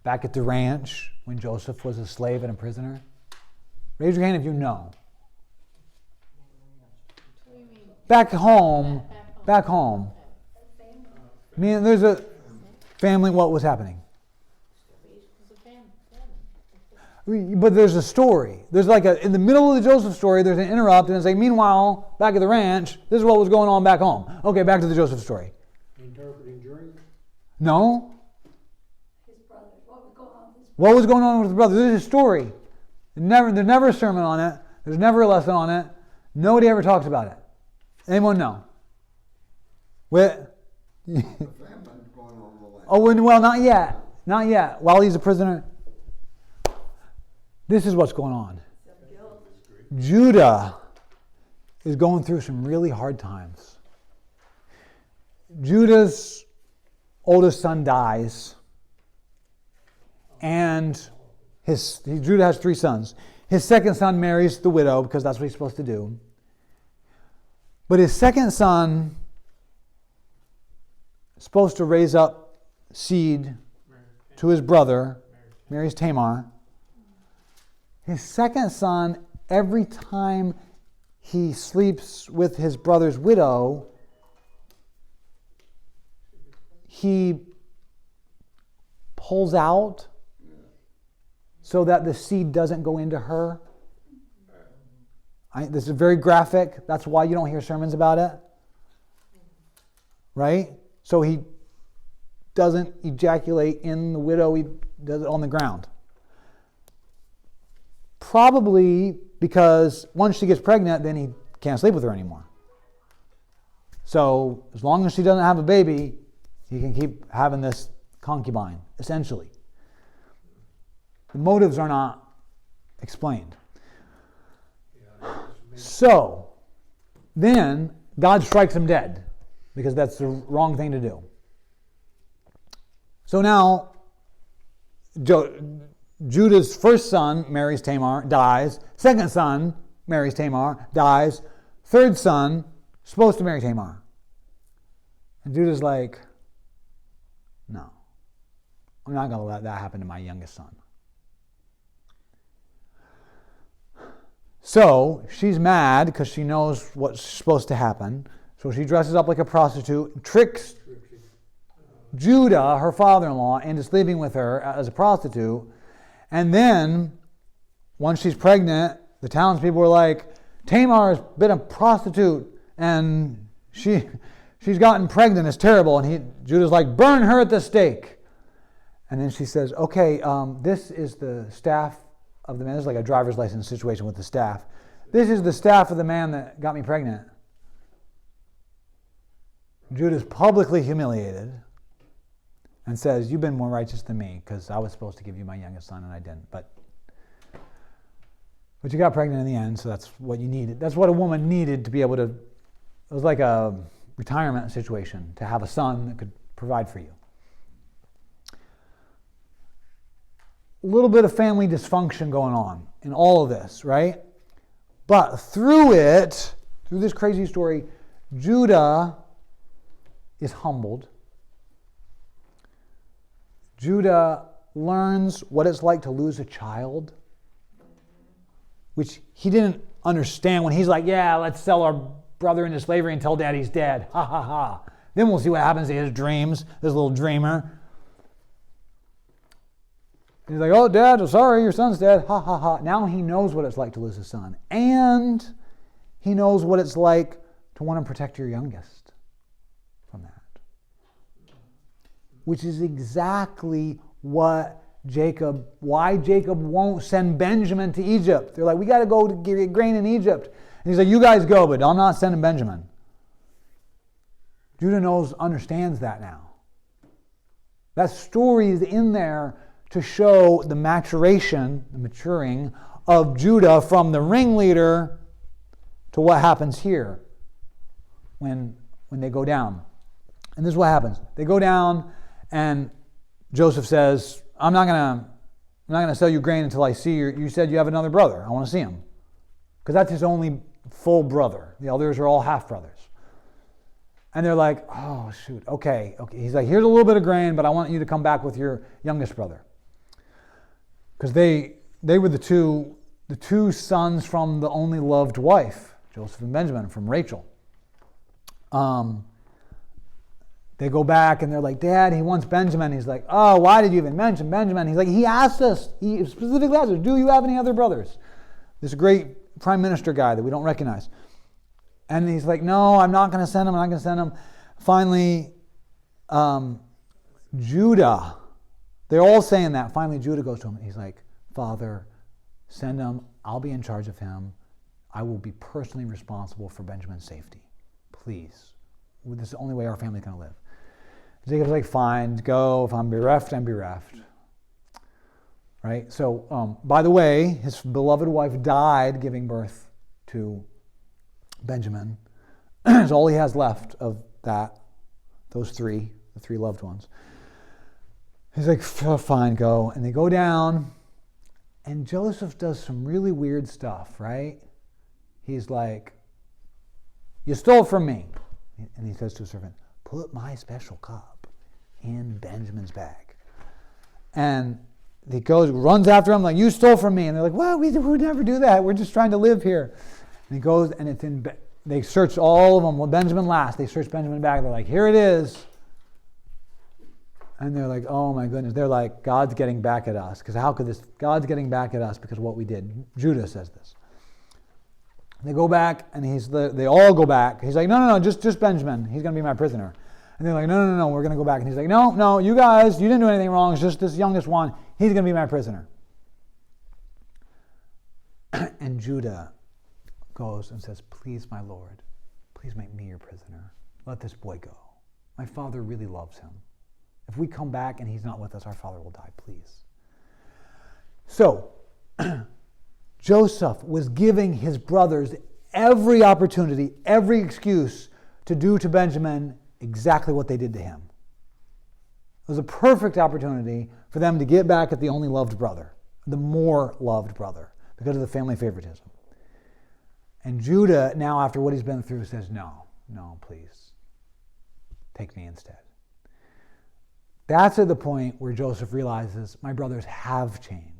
back at the ranch when Joseph was a slave and a prisoner? Raise your hand if you know. What do you mean? Back home. I mean, there's a family, what was happening? It's a family. But there's a story. There's like in the middle of the Joseph story, there's an interrupt, and it's like, meanwhile, back at the ranch, this is what was going on back home. Okay, back to the Joseph story. Interpreting dreams? No? His brothers, what was going on with his What was going on with the brothers? This is a story. There's never a sermon on it. There's never a lesson on it. Nobody ever talks about it. Anyone know? What? The famine's going on in the land. Oh, well, not yet. Not yet. While he's a prisoner. This is what's going on. guilt? Judah is going through some really hard times. Judah's oldest son dies. And Judah has 3 sons. His second son marries the widow because that's what he's supposed to do. But his second son is supposed to raise up seed to his brother, marries Tamar. His second son, every time he sleeps with his brother's widow, he pulls out so that the seed doesn't go into her. This is very graphic. That's why you don't hear sermons about it. Right? So he doesn't ejaculate in the widow, he does it on the ground. Probably because once she gets pregnant, then he can't sleep with her anymore. So as long as she doesn't have a baby, he can keep having this concubine, essentially. The motives are not explained. So, then God strikes him dead because that's the wrong thing to do. So now, Judah's first son marries Tamar, dies. Second son marries Tamar, dies. Third son, supposed to marry Tamar. And Judah's like, no, I'm not going to let that happen to my youngest son. So she's mad because she knows what's supposed to happen. So she dresses up like a prostitute, tricks Judah, her father-in-law, into sleeping with her as a prostitute. And then, once she's pregnant, the townspeople were like, Tamar's been a prostitute and she's gotten pregnant. It's terrible. And Judah's like, burn her at the stake. And then she says, okay, this is the staff of the man. This is like a driver's license situation with the staff. This is the staff of the man that got me pregnant. Judah's publicly humiliated and says, you've been more righteous than me because I was supposed to give you my youngest son and I didn't. But you got pregnant in the end, so that's what you needed. That's what a woman needed to be able to, it was like a retirement situation, to have a son that could provide for you. A little bit of family dysfunction going on in all of this, right? But through this crazy story, Judah is humbled. Judah learns what it's like to lose a child, which he didn't understand when he's like, yeah, let's sell our brother into slavery until daddy's dead. Ha ha ha. Then we'll see what happens to his dreams, this little dreamer. He's like, oh, Dad, sorry, your son's dead. Ha ha ha. Now he knows what it's like to lose a son. And he knows what it's like to want to protect your youngest from that. Which is exactly why Jacob won't send Benjamin to Egypt. They're like, we got to go to get grain in Egypt. And he's like, you guys go, but I'm not sending Benjamin. Judah understands that now. That story is in there to show the maturing of Judah from the ringleader to what happens here when they go down. And this is what happens. They go down, and Joseph says, I'm not gonna sell you grain until I see you said you have another brother. I want to see him. Because that's his only full brother. The others are all half brothers. And they're like, oh shoot, okay. He's like, here's a little bit of grain, but I want you to come back with your youngest brother. Because they were the two sons from the only loved wife, Joseph and Benjamin, from Rachel. They go back and they're like, Dad, he wants Benjamin. He's like, oh, why did you even mention Benjamin? He's like, he asked us, he specifically asked us, do you have any other brothers? This great prime minister guy that we don't recognize. And he's like, no, I'm not going to send him. Finally, Judah, they're all saying that. Finally, Judah goes to him. He's like, Father, send him. I'll be in charge of him. I will be personally responsible for Benjamin's safety. Please. This is the only way our family's going to live. Jacob's like, fine, go. If I'm bereft, I'm bereft. Right? So, by the way, his beloved wife died giving birth to Benjamin. It's all he has left of the three loved ones. He's like, fine, go. And they go down, and Joseph does some really weird stuff, right? He's like, you stole from me. And he says to a servant, put my special cup in Benjamin's bag. And he runs after him like, you stole from me. And they're like, well, we would never do that. We're just trying to live here. And he goes, and they search all of them. Well, Benjamin last. They search Benjamin's bag. They're like, here it is. And they're like, oh my goodness. They're like, God's getting back at us. Because how could this? God's getting back at us because of what we did. Judah says this. They go back, and they all go back. He's like, no, just Benjamin. He's going to be my prisoner. And they're like, no, we're going to go back. And he's like, no, you guys, you didn't do anything wrong. It's just this youngest one. He's going to be my prisoner. And Judah goes and says, please, my Lord, please make me your prisoner. Let this boy go. My father really loves him. If we come back and he's not with us, our father will die, please. So, Joseph was giving his brothers every opportunity, every excuse to do to Benjamin exactly what they did to him. It was a perfect opportunity for them to get back at the only loved brother, the more loved brother, because of the family favoritism. And Judah, now after what he's been through, says, no, please, take me instead. That's at the point where Joseph realizes my brothers have changed.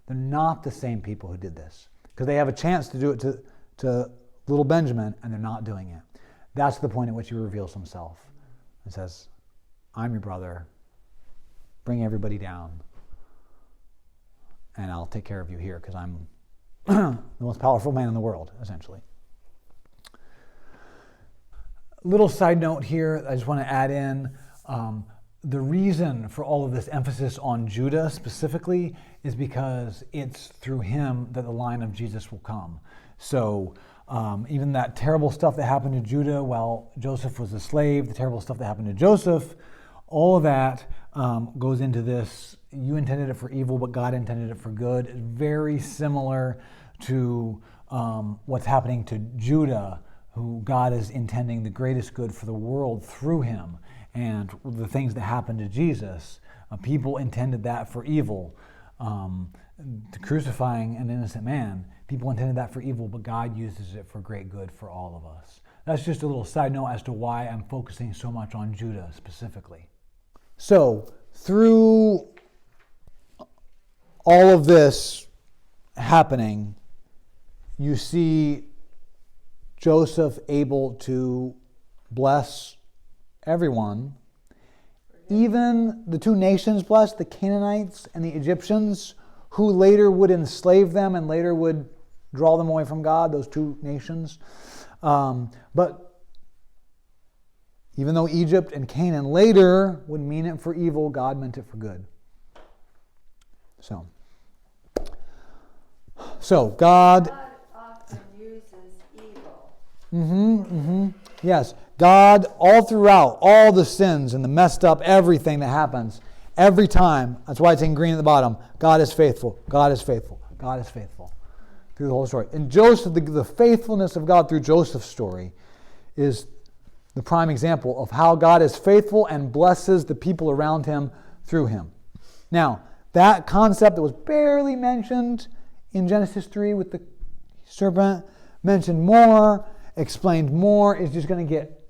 They're not the same people who did this, because they have a chance to do it to little Benjamin, and they're not doing it. That's the point at which he reveals himself and says, I'm your brother. Bring everybody down, and I'll take care of you here, because I'm the most powerful man in the world, essentially. Little side note here, I just want to add in, the reason for all of this emphasis on Judah specifically is because it's through him that the line of Jesus will come. So even that terrible stuff that happened to Judah while Joseph was a slave, the terrible stuff that happened to Joseph, all of that goes into this. You intended it for evil, but God intended it for good. It's very similar to what's happening to Judah, who God is intending the greatest good for the world through him. And the things that happened to Jesus, people intended that for evil. To crucifying an innocent man, people intended that for evil, but God uses it for great good for all of us. That's just a little side note as to why I'm focusing so much on Judah specifically. So, through all of this happening, you see Joseph able to bless everyone, even the two nations blessed, the Canaanites and the Egyptians, who later would enslave them and later would draw them away from God, those two nations. But even though Egypt and Canaan later would mean it for evil, God meant it for good. So God often uses evil. Yes, God, all throughout, all the sins and the messed up, everything that happens, every time, that's why it's in green at the bottom, God is faithful, God is faithful, God is faithful. through the whole story. And Joseph, the faithfulness of God through Joseph's story is the prime example of how God is faithful and blesses the people around him through him. Now, that concept that was barely mentioned in Genesis 3 with the serpent, mentioned more, explained more, is just going to get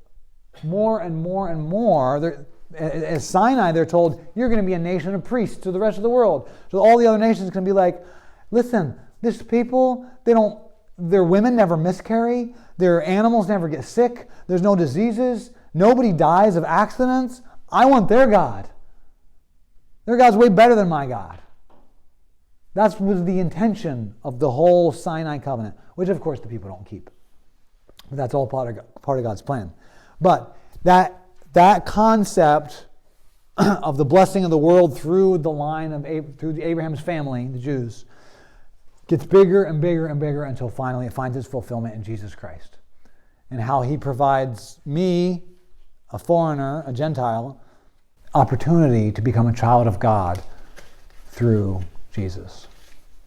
more and more and more. At Sinai, they're told, you're going to be a nation of priests to the rest of the world. So all the other nations can be like, listen, this people, their women never miscarry, their animals never get sick, there's no diseases, nobody dies of accidents. I want their God. Their God's way better than my God. That was the intention of the whole Sinai covenant, which of course the people don't keep. But that's all part of God's plan. But that concept of the blessing of the world through the line of through Abraham's family, the Jews, gets bigger and bigger and bigger until finally it finds its fulfillment in Jesus Christ. And how he provides me, a foreigner, a Gentile, opportunity to become a child of God through Jesus.